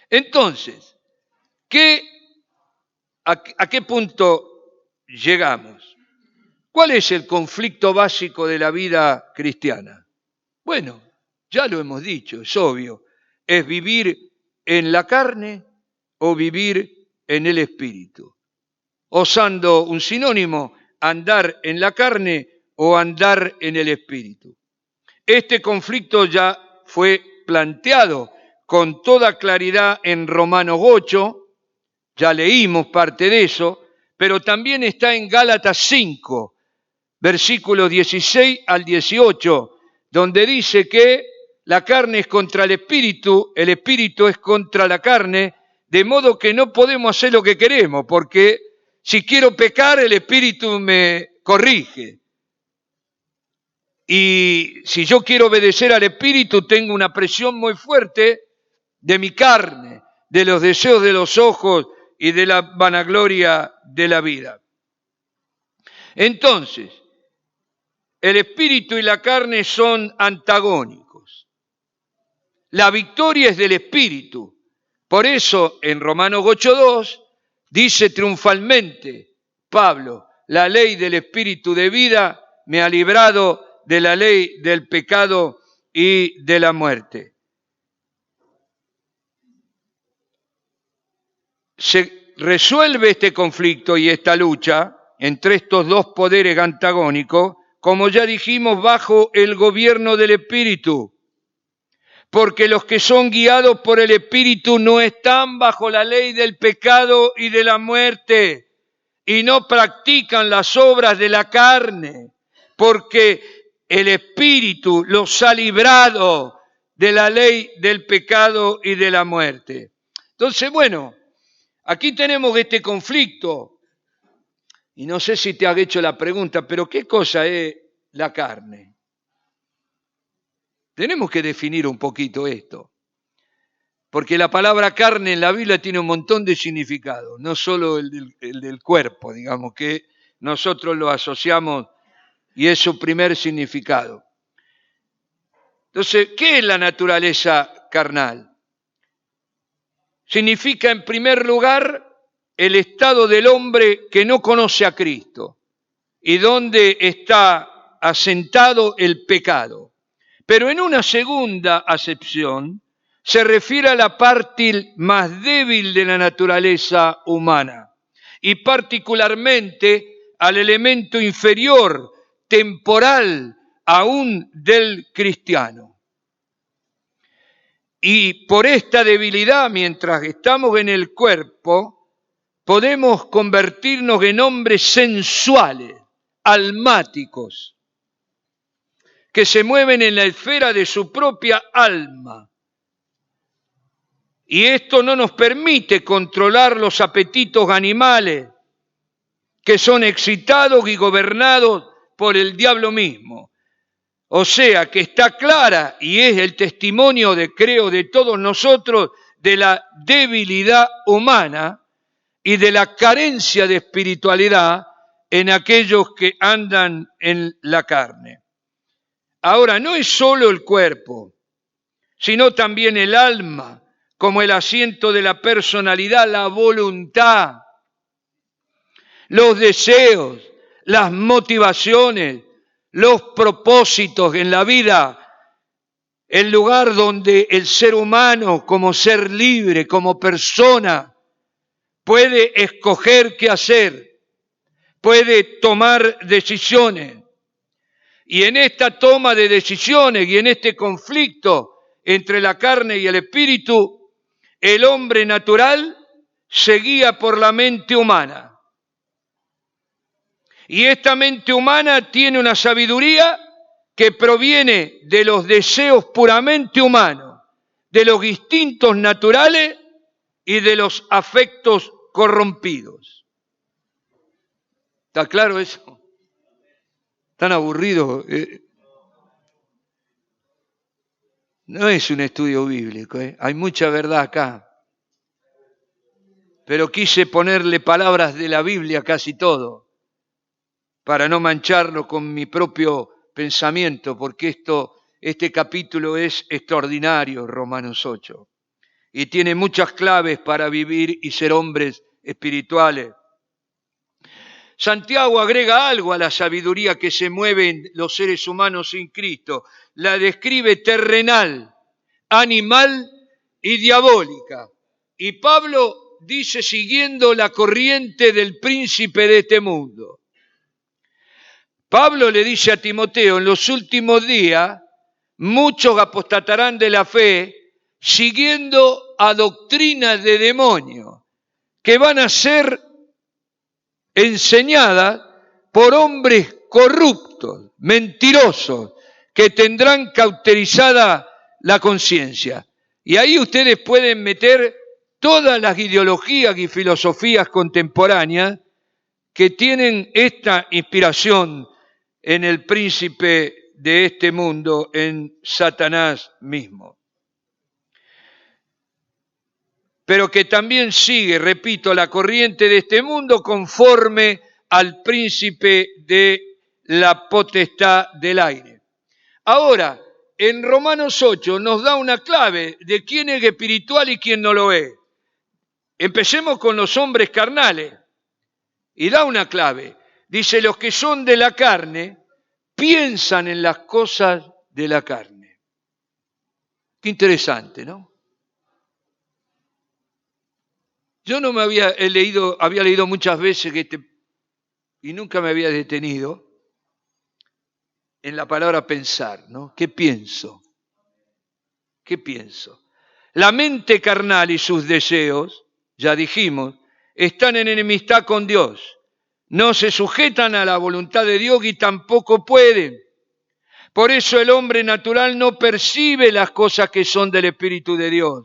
Entonces, ¿a qué punto llegamos? ¿Cuál es el conflicto básico de la vida cristiana? Bueno, ya lo hemos dicho, es obvio. Es vivir en la carne o vivir en el Espíritu. Usando un sinónimo, andar en la carne o andar en el Espíritu. Este conflicto ya fue planteado con toda claridad en Romanos 8, ya leímos parte de eso, pero también está en Gálatas 5, versículos 16 al 18, donde dice que la carne es contra el espíritu es contra la carne, de modo que no podemos hacer lo que queremos, porque si quiero pecar, el espíritu me corrige. Y si yo quiero obedecer al espíritu, tengo una presión muy fuerte de mi carne, de los deseos de los ojos y de la vanagloria de la vida. Entonces, el espíritu y la carne son antagónicos. La victoria es del espíritu. Por eso, en Romanos 8:2, dice triunfalmente Pablo, la ley del espíritu de vida me ha librado de la ley del pecado y de la muerte. Se resuelve este conflicto y esta lucha entre estos dos poderes antagónicos, como ya dijimos, bajo el gobierno del Espíritu. Porque los que son guiados por el Espíritu no están bajo la ley del pecado y de la muerte. y no practican las obras de la carne, porque el Espíritu los ha librado de la ley del pecado y de la muerte. Entonces, bueno, aquí tenemos este conflicto, y no sé si te has hecho la pregunta, pero ¿qué cosa es la carne? Tenemos que definir un poquito esto. Porque la palabra carne en la Biblia tiene un montón de significados, no solo el del cuerpo, digamos, que nosotros lo asociamos y es su primer significado. Entonces, ¿qué es la naturaleza carnal? Significa, en primer lugar, el estado del hombre que no conoce a Cristo y donde está asentado el pecado. Pero en una segunda acepción, se refiere a la parte más débil de la naturaleza humana y particularmente al elemento inferior, temporal aún del cristiano. Y por esta debilidad, mientras estamos en el cuerpo, podemos convertirnos en hombres sensuales, almáticos, que se mueven en la esfera de su propia alma. Y esto no nos permite controlar los apetitos animales que son excitados y gobernados por el diablo mismo. O sea que está clara y es el testimonio creo de todos nosotros de la debilidad humana y de la carencia de espiritualidad en aquellos que andan en la carne. Ahora, no es solo el cuerpo, sino también el alma, como el asiento de la personalidad, la voluntad, los deseos, las motivaciones, los propósitos en la vida, el lugar donde el ser humano, como ser libre, como persona, puede escoger qué hacer, puede tomar decisiones. Y en esta toma de decisiones y en este conflicto entre la carne y el espíritu, el hombre natural se guía por la mente humana. Y esta mente humana tiene una sabiduría que proviene de los deseos puramente humanos, de los instintos naturales y de los afectos corrompidos. ¿Está claro eso? ¿Tan aburrido? No es un estudio bíblico, hay mucha verdad acá. Pero quise ponerle palabras de la Biblia a casi todo, para no mancharlo con mi propio pensamiento, porque este capítulo es extraordinario, Romanos 8, y tiene muchas claves para vivir y ser hombres espirituales. Santiago agrega algo a la sabiduría que se mueve en los seres humanos sin Cristo. La describe terrenal, animal y diabólica. Y Pablo dice siguiendo la corriente del príncipe de este mundo. Pablo le dice a Timoteo, en los últimos días, muchos apostatarán de la fe siguiendo a doctrinas de demonios que van a ser enseñadas por hombres corruptos, mentirosos, que tendrán cauterizada la conciencia. Y ahí ustedes pueden meter todas las ideologías y filosofías contemporáneas que tienen esta inspiración en el príncipe de este mundo, en Satanás mismo. Pero que también sigue, repito, la corriente de este mundo conforme al príncipe de la potestad del aire. Ahora, en Romanos 8 nos da una clave de quién es espiritual y quién no lo es. Empecemos con los hombres carnales y da una clave. Dice, los que son de la carne piensan en las cosas de la carne. Qué interesante, ¿no? Yo no me había leído muchas veces y nunca me había detenido en la palabra pensar, ¿no? ¿Qué pienso? ¿Qué pienso? La mente carnal y sus deseos, ya dijimos, están en enemistad con Dios. no se sujetan a la voluntad de Dios y tampoco pueden. Por eso el hombre natural no percibe las cosas que son del Espíritu de Dios.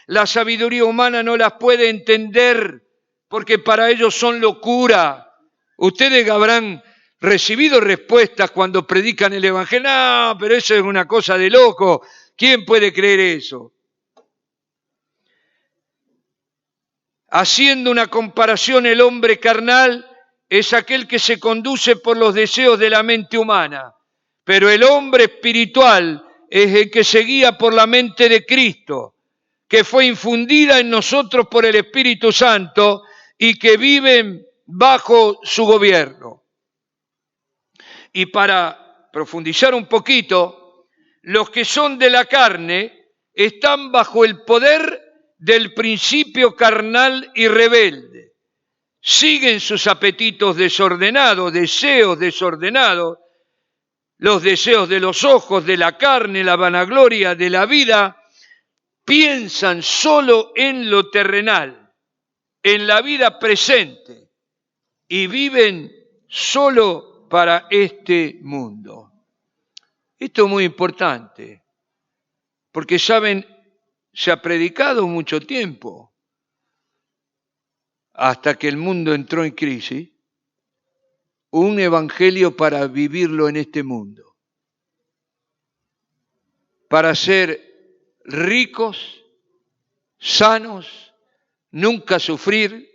La sabiduría humana no las puede entender porque para ellos son locura. Ustedes habrán recibido respuestas cuando predican el Evangelio. No, pero eso es una cosa de loco. ¿Quién puede creer eso? Haciendo una comparación, el hombre carnal es aquel que se conduce por los deseos de la mente humana, pero el hombre espiritual es el que se guía por la mente de Cristo, que fue infundida en nosotros por el Espíritu Santo y que viven bajo su gobierno. Y para profundizar un poquito, los que son de la carne están bajo el poder del principio carnal y rebelde. Siguen sus apetitos desordenados, deseos desordenados, los deseos de los ojos, de la carne, la vanagloria de la vida. Piensan solo en lo terrenal, en la vida presente, y viven solo para este mundo. Esto es muy importante, porque saben, se ha predicado mucho tiempo, hasta que el mundo entró en crisis, un evangelio para vivirlo en este mundo, para ser ricos, sanos, nunca sufrir.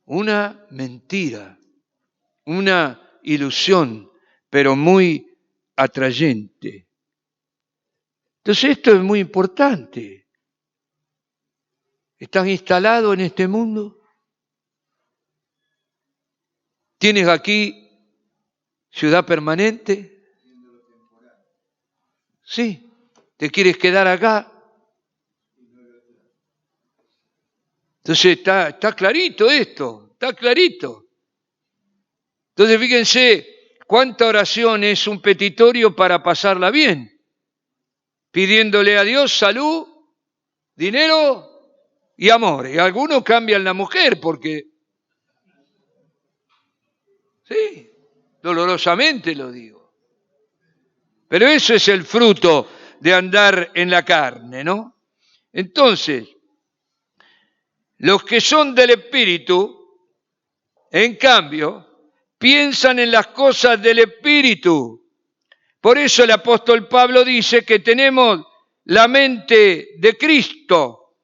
Una mentira, una ilusión, pero muy atrayente. Entonces esto es muy importante. ¿Estás instalado en este mundo? ¿Tienes aquí ciudad permanente? Sí. ¿Te quieres quedar acá? Entonces está clarito esto, está clarito. Entonces fíjense cuánta oración es un petitorio para pasarla bien, pidiéndole a Dios salud, dinero y amor. Y algunos cambian la mujer porque, sí, dolorosamente lo digo. Pero eso es el fruto de andar en la carne, ¿no? Entonces, los que son del Espíritu, en cambio, piensan en las cosas del Espíritu. Por eso el apóstol Pablo dice que tenemos la mente de Cristo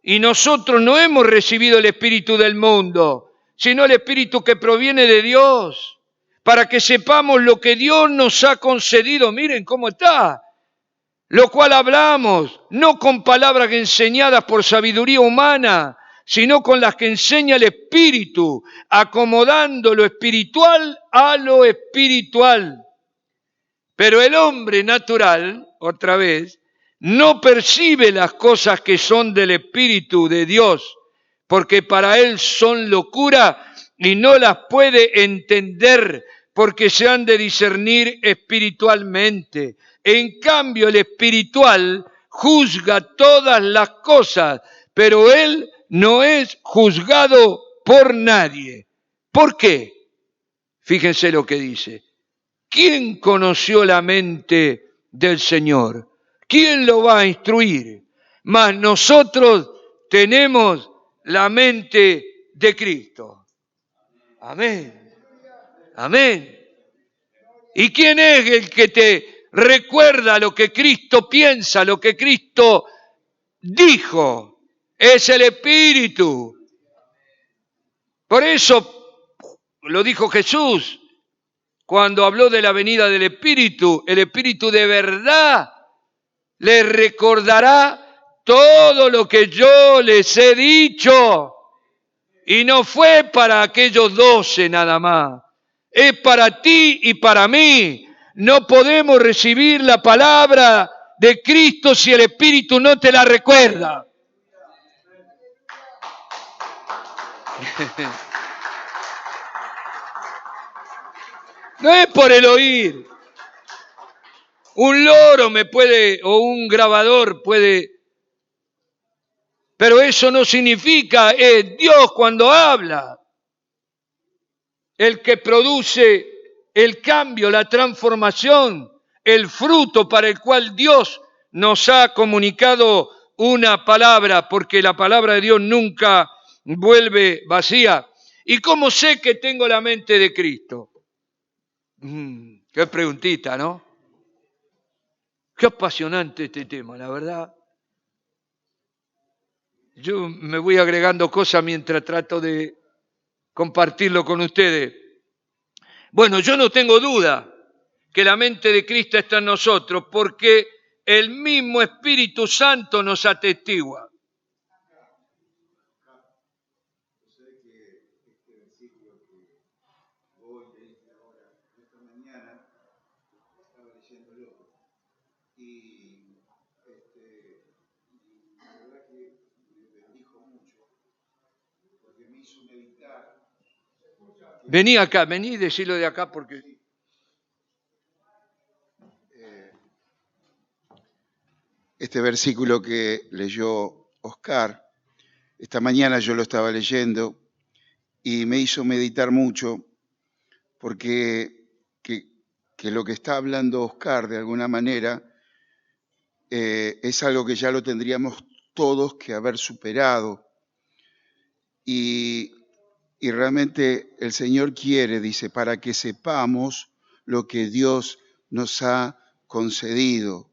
y nosotros no hemos recibido el Espíritu del mundo, sino el Espíritu que proviene de Dios, para que sepamos lo que Dios nos ha concedido. Miren cómo está. Lo cual hablamos, no con palabras enseñadas por sabiduría humana, sino con las que enseña el Espíritu, acomodando lo espiritual a lo espiritual. Pero el hombre natural, otra vez, no percibe las cosas que son del Espíritu de Dios, porque para él son locura y no las puede entender, porque se han de discernir espiritualmente. En cambio, el espiritual juzga todas las cosas, pero él no es juzgado por nadie. ¿Por qué? Fíjense lo que dice. ¿Quién conoció la mente del Señor? ¿Quién lo va a instruir? Mas nosotros tenemos la mente de Cristo. Amén. Amén. ¿Y quién es el que te recuerda lo que Cristo piensa, lo que Cristo dijo? Es el Espíritu. Por eso lo dijo Jesús cuando habló de la venida del Espíritu. El Espíritu de verdad les recordará todo lo que yo les he dicho. Y no fue para aquellos 12 nada más. Es para ti y para mí. No podemos recibir la palabra de Cristo si el Espíritu no te la recuerda. No es por el oír. Un loro me puede, o un grabador puede, pero eso no significa, es Dios cuando habla. el que produce el cambio, la transformación, el fruto para el cual Dios nos ha comunicado una palabra, porque la palabra de Dios nunca vuelve vacía. ¿Y cómo sé que tengo la mente de Cristo? Qué preguntita, ¿no? Qué apasionante este tema, la verdad. Yo me voy agregando cosas mientras trato de compartirlo con ustedes. Bueno, yo no tengo duda que la mente de Cristo está en nosotros, porque el mismo Espíritu Santo nos atestigua. Vení acá, vení y decilo de acá porque... Este versículo que leyó Oscar, esta mañana yo lo estaba leyendo y me hizo meditar mucho porque que lo que está hablando Oscar de alguna manera es algo que ya lo tendríamos todos que haber superado. Y realmente el Señor quiere, dice, para que sepamos lo que Dios nos ha concedido.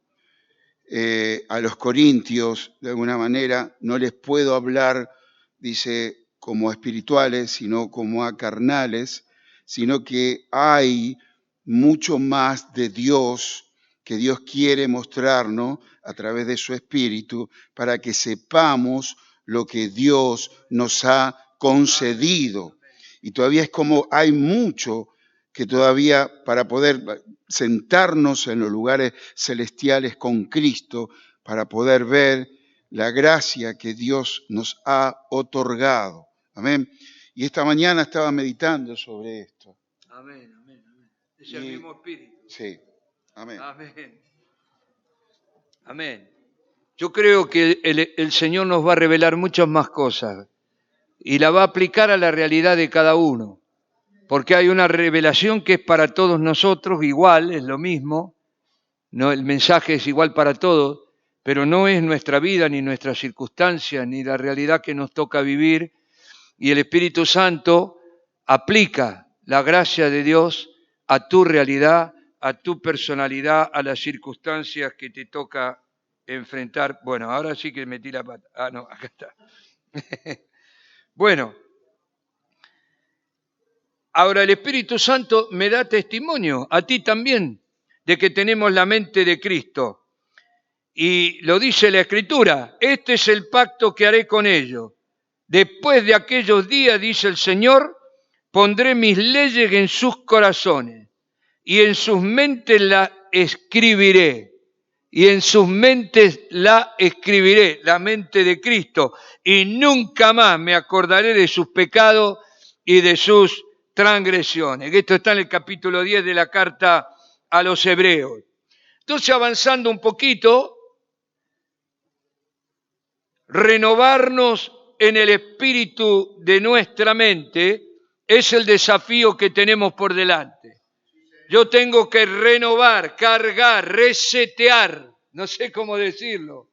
A los corintios, de alguna manera, no les puedo hablar, dice, como espirituales, sino como a carnales, sino que hay mucho más de Dios que Dios quiere mostrarnos a través de su Espíritu para que sepamos lo que Dios nos ha concedido. Y todavía es como hay mucho que todavía para poder sentarnos en los lugares celestiales con Cristo, para poder ver la gracia que Dios nos ha otorgado. Amén. Y esta mañana estaba meditando sobre esto. Amén, amén, amén. Es el mismo Espíritu. Sí, amén. Amén. Amén. Yo creo que el Señor nos va a revelar muchas más cosas y la va a aplicar a la realidad de cada uno. Porque hay una revelación que es para todos nosotros, igual, es lo mismo, no, el mensaje es igual para todos, pero no es nuestra vida, ni nuestras circunstancias, ni la realidad que nos toca vivir, y el Espíritu Santo aplica la gracia de Dios a tu realidad, a tu personalidad, a las circunstancias que te toca enfrentar. Bueno, ahora sí que metí la pata. Ah, no, acá está. Bueno. Ahora el Espíritu Santo me da testimonio, a ti también, de que tenemos la mente de Cristo. Y lo dice la Escritura, este es el pacto que haré con ellos. Después de aquellos días, dice el Señor, pondré mis leyes en sus corazones y en sus mentes la escribiré. Y en sus mentes la escribiré, la mente de Cristo. Y nunca más me acordaré de sus pecados y de sus transgresiones. Esto está en el capítulo 10 de la carta a los Hebreos. Entonces, avanzando un poquito, renovarnos en el espíritu de nuestra mente es el desafío que tenemos por delante. Yo tengo que renovar, cargar, resetear, no sé cómo decirlo,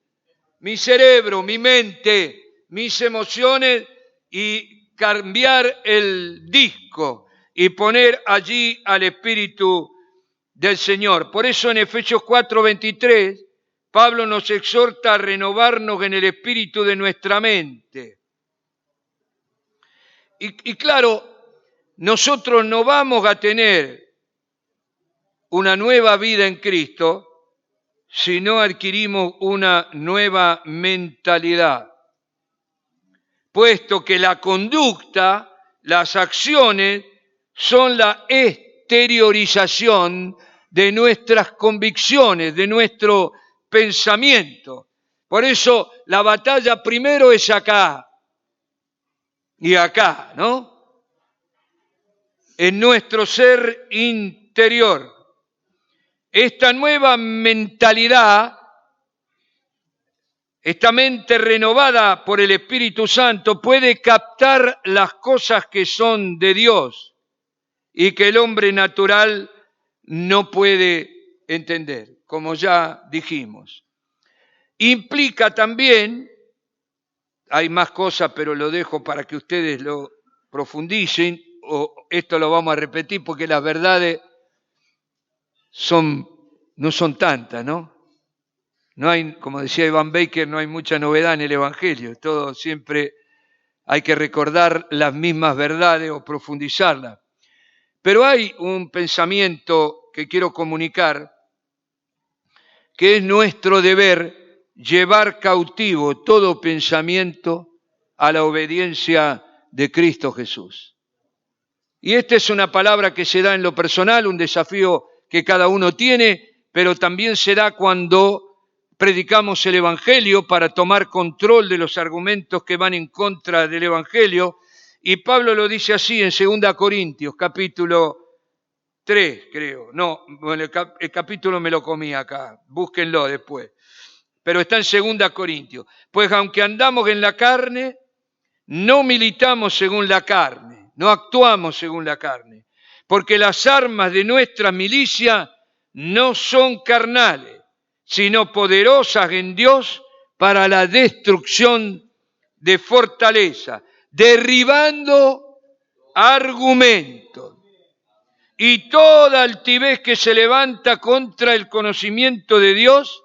mi cerebro, mi mente, mis emociones y cambiar el disco y poner allí al Espíritu del Señor. Por eso en Efesios 4:23, Pablo nos exhorta a renovarnos en el espíritu de nuestra mente. Y claro, nosotros no vamos a tener una nueva vida en Cristo si no adquirimos una nueva mentalidad. Puesto que la conducta, las acciones, son la exteriorización de nuestras convicciones, de nuestro pensamiento. Por eso la batalla primero es acá y acá, ¿no? En nuestro ser interior. Esta nueva mentalidad, esta mente renovada por el Espíritu Santo puede captar las cosas que son de Dios y que el hombre natural no puede entender, como ya dijimos. Implica también, hay más cosas, pero lo dejo para que ustedes lo profundicen, o esto lo vamos a repetir porque las verdades no son tantas, ¿no? No hay, como decía Ivan Baker, no hay mucha novedad en el Evangelio, todo siempre hay que recordar las mismas verdades o profundizarlas. Pero hay un pensamiento que quiero comunicar, que es nuestro deber llevar cautivo todo pensamiento a la obediencia de Cristo Jesús. Y esta es una palabra que se da en lo personal, un desafío que cada uno tiene, pero también se da cuando predicamos el Evangelio para tomar control de los argumentos que van en contra del Evangelio. Y Pablo lo dice así en 2 Corintios, capítulo 3, creo. No, bueno, el capítulo me lo comí acá, búsquenlo después. Pero está en 2 Corintios. Pues aunque andamos en la carne, no militamos según la carne, no actuamos según la carne, porque las armas de nuestra milicia no son carnales, sino poderosas en Dios para la destrucción de fortaleza, derribando argumentos y toda altivez que se levanta contra el conocimiento de Dios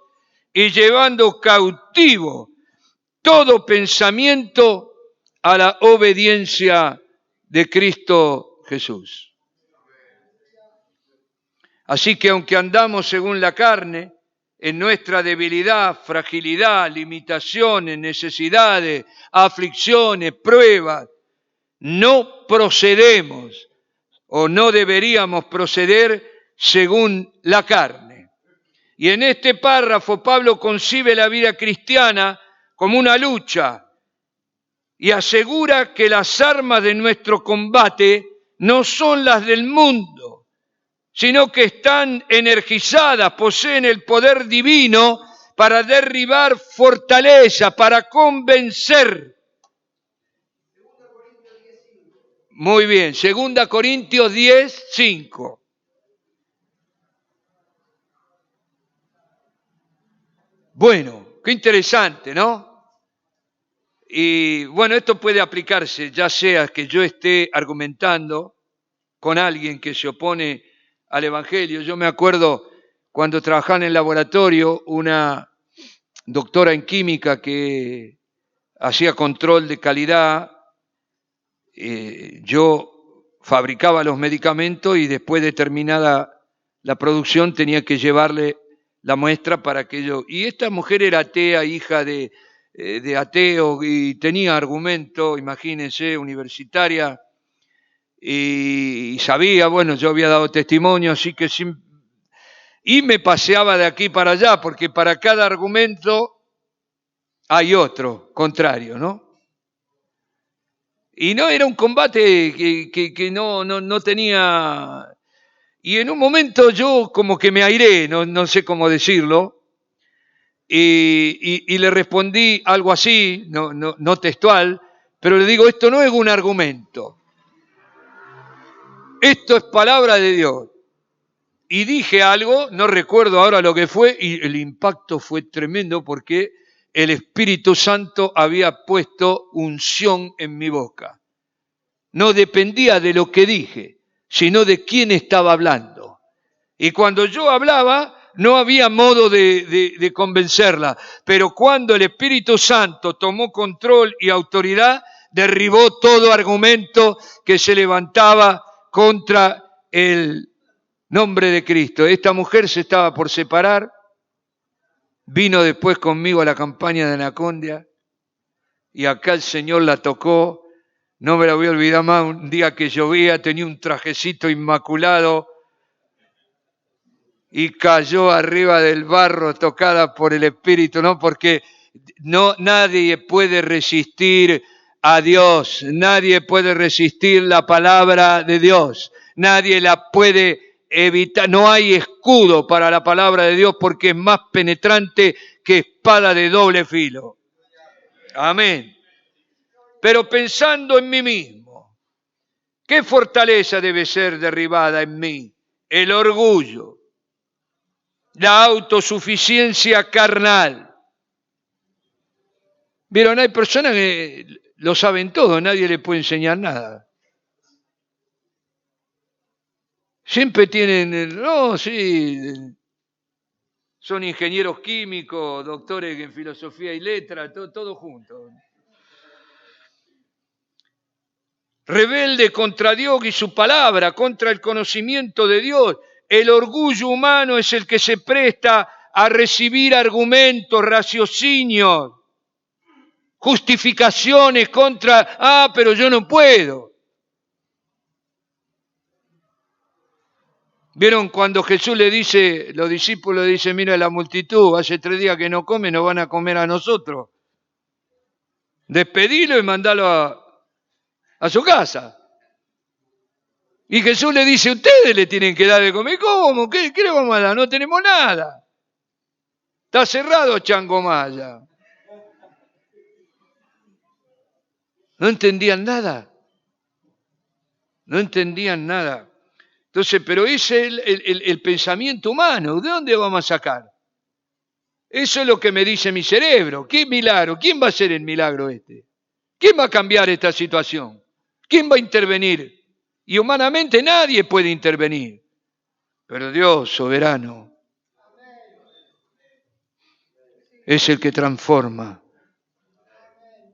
y llevando cautivo todo pensamiento a la obediencia de Cristo Jesús. Así que aunque andamos según la carne, en nuestra debilidad, fragilidad, limitaciones, necesidades, aflicciones, pruebas, no procedemos o no deberíamos proceder según la carne. Y en este párrafo Pablo concibe la vida cristiana como una lucha y asegura que las armas de nuestro combate no son las del mundo, sino que están energizadas, poseen el poder divino para derribar fortaleza, para convencer. Muy bien, 2 Corintios 10, 5. Bueno, qué interesante, ¿no? Y bueno, esto puede aplicarse, ya sea que yo esté argumentando con alguien que se opone al Evangelio. Yo me acuerdo cuando trabajaba en el laboratorio, una doctora en química que hacía control de calidad, yo fabricaba los medicamentos y después de terminada la producción tenía que llevarle la muestra para que yo... Y esta mujer era atea, hija de ateo, y tenía argumento, imagínense, universitaria, y sabía, bueno, yo había dado testimonio, así que y me paseaba de aquí para allá, porque para cada argumento hay otro contrario, ¿no? Y no era un combate que no tenía... Y en un momento yo como que me airé, no sé cómo decirlo, y le respondí algo así, no textual, pero le digo, esto no es un argumento, esto es palabra de Dios. Y dije algo, no recuerdo ahora lo que fue, y el impacto fue tremendo porque el Espíritu Santo había puesto unción en mi boca. No dependía de lo que dije, sino de quién estaba hablando. Y cuando yo hablaba, no había modo de convencerla. Pero cuando el Espíritu Santo tomó control y autoridad, derribó todo argumento que se levantaba contra el nombre de Cristo. Esta mujer se estaba por separar, vino después conmigo a la campaña de Anacondia y acá el Señor la tocó. No me la voy a olvidar más, un día que llovía, tenía un trajecito inmaculado y cayó arriba del barro tocada por el Espíritu, ¿no? Porque nadie puede resistir a Dios, nadie puede resistir la palabra de Dios, nadie la puede evitar, no hay escudo para la palabra de Dios porque es más penetrante que espada de doble filo. Amén. Pero pensando en mí mismo, ¿Qué fortaleza debe ser derribada en mí? El orgullo, la autosuficiencia carnal. Vieron, hay personas que lo saben todo, nadie le puede enseñar nada. Siempre tienen, no, sí, son ingenieros químicos, doctores en filosofía y letras, todo junto. Rebelde contra Dios y su palabra, contra el conocimiento de Dios. El orgullo humano es el que se presta a recibir argumentos, raciocinios, justificaciones contra, pero yo no puedo. ¿Vieron cuando Jesús le dice, los discípulos le dicen, mira la multitud, hace 3 días que no come, nos van a comer a nosotros? Despedilo y mandalo a su casa. Y Jesús le dice, ustedes le tienen que dar de comer. ¿Cómo? ¿Qué le vamos a dar? No tenemos nada. Está cerrado Changomaya. No entendían nada. No entendían nada. Entonces, pero ese es el pensamiento humano. ¿De dónde vamos a sacar? Eso es lo que me dice mi cerebro. ¿Qué milagro? ¿Quién va a hacer el milagro este? ¿Quién va a cambiar esta situación? ¿Quién va a intervenir? Y humanamente nadie puede intervenir. Pero Dios, soberano, es el que transforma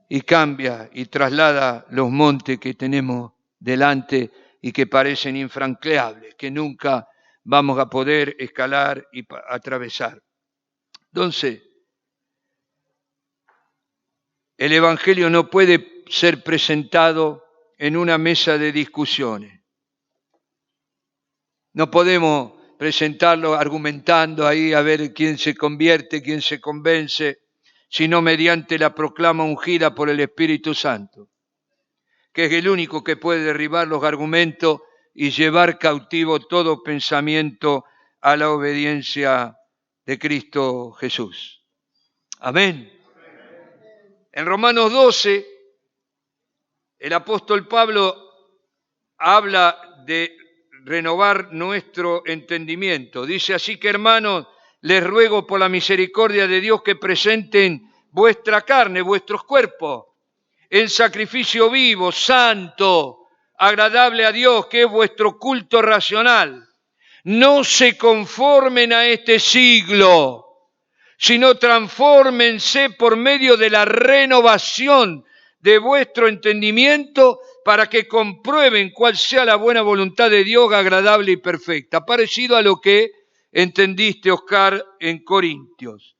y cambia y traslada los montes que tenemos delante y que parecen infranqueables, que nunca vamos a poder escalar y atravesar. Entonces, el Evangelio no puede ser presentado en una mesa de discusiones. No podemos presentarlo argumentando ahí a ver quién se convierte, quién se convence, sino mediante la proclama ungida por el Espíritu Santo, que es el único que puede derribar los argumentos y llevar cautivo todo pensamiento a la obediencia de Cristo Jesús. Amén. En Romanos 12, el apóstol Pablo habla de renovar nuestro entendimiento. Dice, así que hermanos, les ruego por la misericordia de Dios que presenten vuestra carne, vuestros cuerpos, en sacrificio vivo, santo, agradable a Dios, que es vuestro culto racional. No se conformen a este siglo, sino transfórmense por medio de la renovación de vuestro entendimiento para que comprueben cuál sea la buena voluntad de Dios, agradable y perfecta. Parecido a lo que entendiste, Oscar, en Corintios.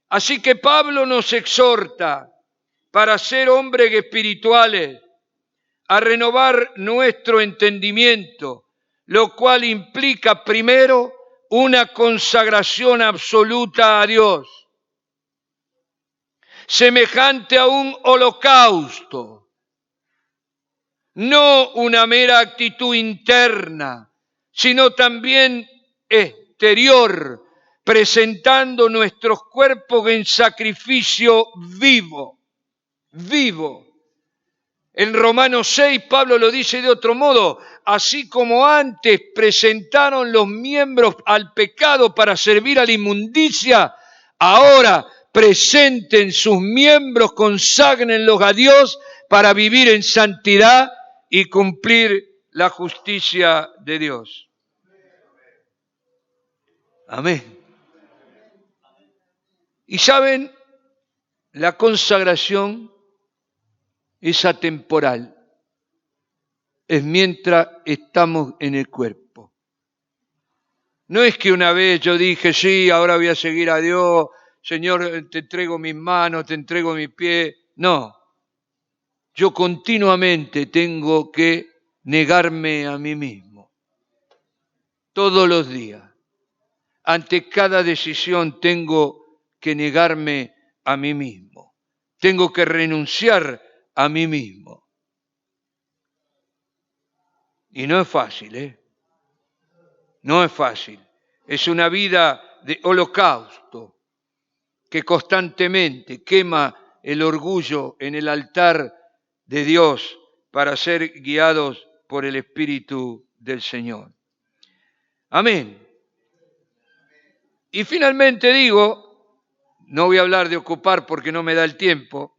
Así que Pablo nos exhorta para ser hombres espirituales a renovar nuestro entendimiento, lo cual implica primero una consagración absoluta a Dios, semejante a un holocausto, no una mera actitud interna, sino también exterior, presentando nuestros cuerpos en sacrificio vivo. En Romanos 6, Pablo lo dice de otro modo, así como antes presentaron los miembros al pecado para servir a la inmundicia, ahora presenten sus miembros, conságrenlos a Dios para vivir en santidad y cumplir la justicia de Dios. Amén. Y saben, la consagración es atemporal. Es mientras estamos en el cuerpo. No es que una vez yo dije, sí, ahora voy a seguir a Dios, Señor, te entrego mis manos, te entrego mis pies. No, yo continuamente tengo que negarme a mí mismo. Todos los días. Ante cada decisión tengo que negarme a mí mismo. Tengo que renunciar a mí mismo. Y no es fácil, ¿eh? No es fácil. Es una vida de holocausto que constantemente quema el orgullo en el altar de Dios para ser guiados por el Espíritu del Señor. Amén. Y finalmente digo, no voy a hablar de ocupar porque no me da el tiempo,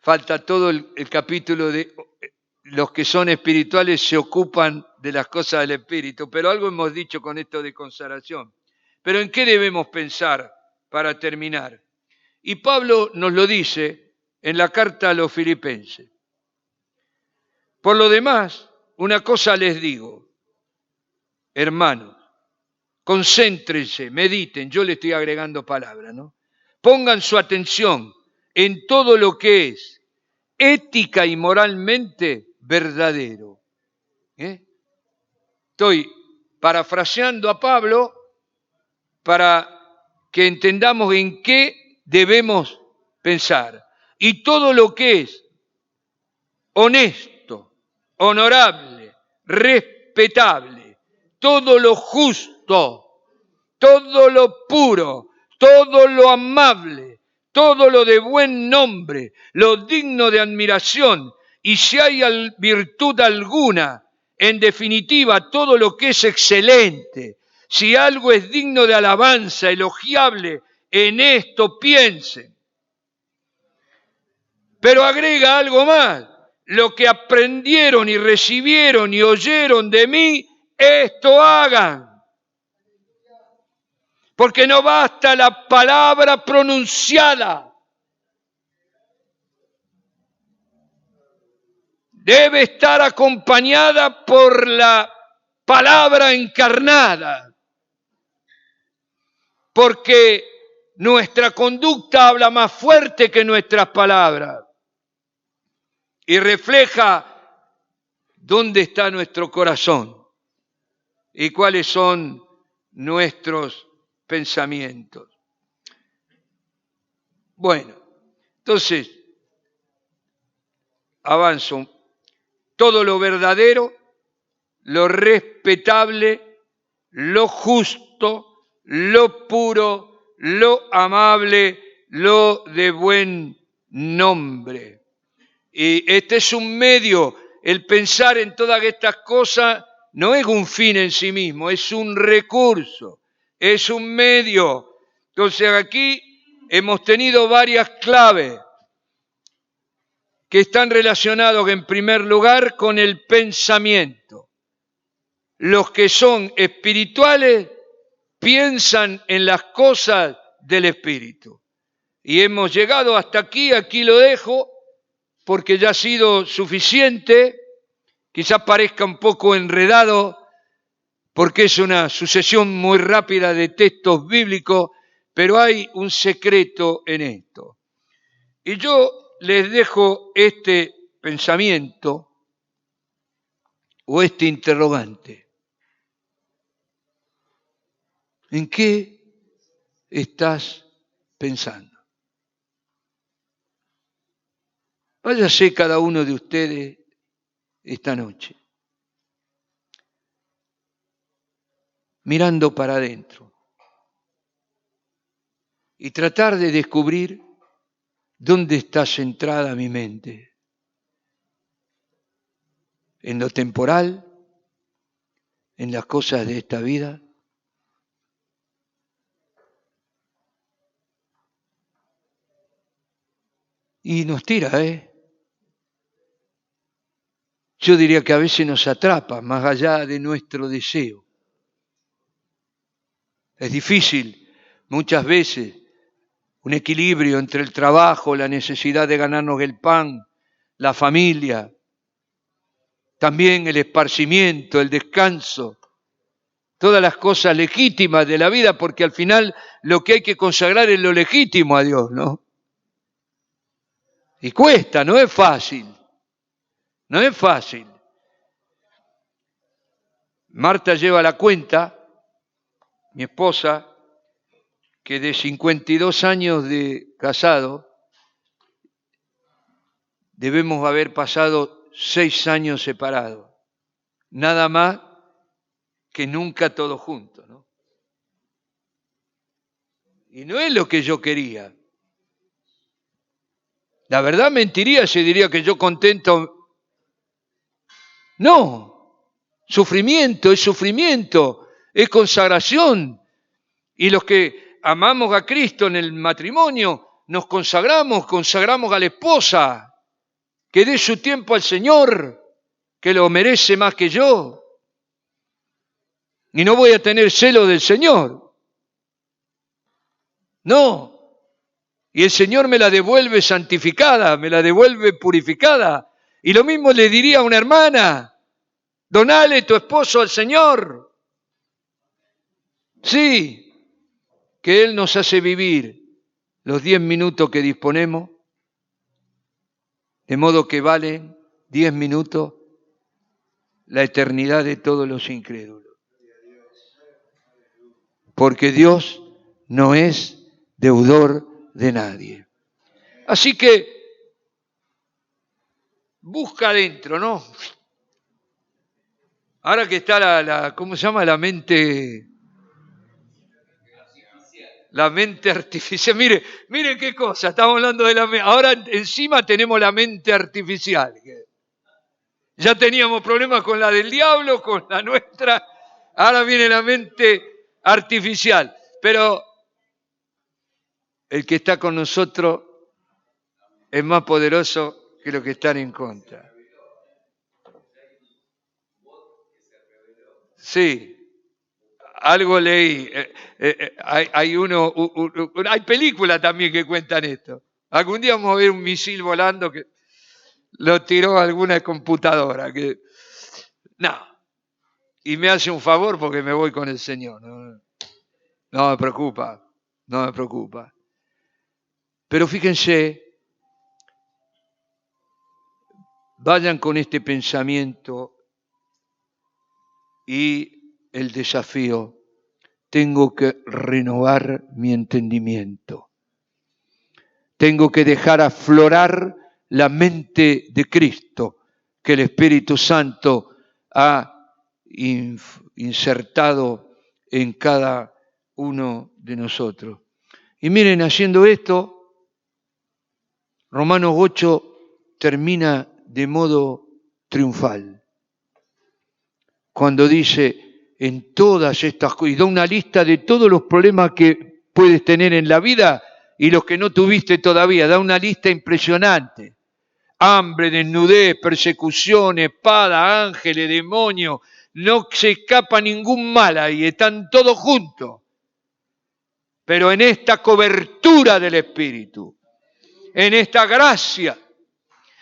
falta todo el capítulo de los que son espirituales se ocupan de las cosas del Espíritu, pero algo hemos dicho con esto de consagración. Pero ¿en qué debemos pensar para terminar? Y Pablo nos lo dice en la carta a los Filipenses. Por lo demás, una cosa les digo, hermanos, concéntrense, mediten, yo le estoy agregando palabras, ¿no? Pongan su atención en todo lo que es ética y moralmente verdadero. Estoy parafraseando a Pablo para que entendamos en qué debemos pensar. Y todo lo que es honesto, honorable, respetable, todo lo justo, todo lo puro, todo lo amable, todo lo de buen nombre, lo digno de admiración, y si hay virtud alguna, en definitiva, todo lo que es excelente, si algo es digno de alabanza, elogiable, en esto piensen. Pero agrega algo más, lo que aprendieron y recibieron y oyeron de mí, esto hagan. Porque no basta la palabra pronunciada. Debe estar acompañada por la palabra encarnada. Porque nuestra conducta habla más fuerte que nuestras palabras. Y refleja dónde está nuestro corazón y cuáles son nuestros pensamientos. Bueno, entonces, avanzo. Todo lo verdadero, lo respetable, lo justo, lo puro, lo amable, lo de buen nombre. Y este es un medio, el pensar en todas estas cosas no es un fin en sí mismo, es un recurso, es un medio. Entonces aquí hemos tenido varias claves que están relacionados en primer lugar con el pensamiento. Los que son espirituales piensan en las cosas del Espíritu. Y hemos llegado hasta aquí lo dejo, porque ya ha sido suficiente, quizás parezca un poco enredado, porque es una sucesión muy rápida de textos bíblicos, pero hay un secreto en esto. Y yo les dejo este pensamiento o este interrogante. ¿En qué estás pensando? Váyase cada uno de ustedes esta noche, mirando para adentro y tratar de descubrir dónde está centrada mi mente. ¿En lo temporal? ¿En las cosas de esta vida? Y nos tira, Yo diría que a veces nos atrapa más allá de nuestro deseo. Es difícil muchas veces un equilibrio entre el trabajo, la necesidad de ganarnos el pan, la familia, también el esparcimiento, el descanso, todas las cosas legítimas de la vida, porque al final lo que hay que consagrar es lo legítimo a Dios, ¿no? Y cuesta, no es fácil, no es fácil. Marta lleva la cuenta, mi esposa, que de 52 años de casado, debemos haber pasado 6 años separados. Nada más que nunca todos juntos, ¿no? Y no es lo que yo quería. La verdad mentiría si diría que yo contento No, sufrimiento, es consagración. Y los que amamos a Cristo en el matrimonio, nos consagramos a la esposa, que dé su tiempo al Señor, que lo merece más que yo. Y no voy a tener celo del Señor. No. Y el Señor me la devuelve santificada, me la devuelve purificada. Y lo mismo le diría a una hermana: donale tu esposo al Señor. Sí, que Él nos hace vivir los 10 minutos que disponemos, de modo que valen 10 minutos la eternidad de todos los incrédulos. Porque Dios no es deudor de nadie. Así que busca adentro, ¿no? Ahora que está ¿cómo se llama? La mente artificial. Mire qué cosa, estamos hablando de la mente. Ahora encima tenemos la mente artificial. Ya teníamos problemas con la del diablo, con la nuestra. Ahora viene la mente artificial. Pero el que está con nosotros es más poderoso que los que están en contra. Sí, algo leí. Hay películas también que cuentan esto. Algún día vamos a ver un misil volando que lo tiró alguna computadora. No. Y me hace un favor porque me voy con el Señor. No me preocupa. Pero fíjense, vayan con este pensamiento y el desafío: tengo que renovar mi entendimiento. Tengo que dejar aflorar la mente de Cristo que el Espíritu Santo ha insertado en cada uno de nosotros. Y miren, haciendo esto, Romanos 8 termina de modo triunfal. Cuando dice, en todas estas cosas, y da una lista de todos los problemas que puedes tener en la vida y los que no tuviste todavía, da una lista impresionante. Hambre, desnudez, persecución, espada, ángeles, demonios, no se escapa ningún mal ahí, están todos juntos. Pero en esta cobertura del Espíritu, en esta gracia,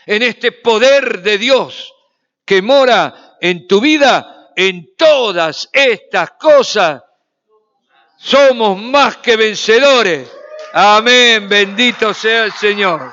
en este poder de Dios que mora en tu vida, en todas estas cosas somos más que vencedores. Amén, bendito sea el Señor.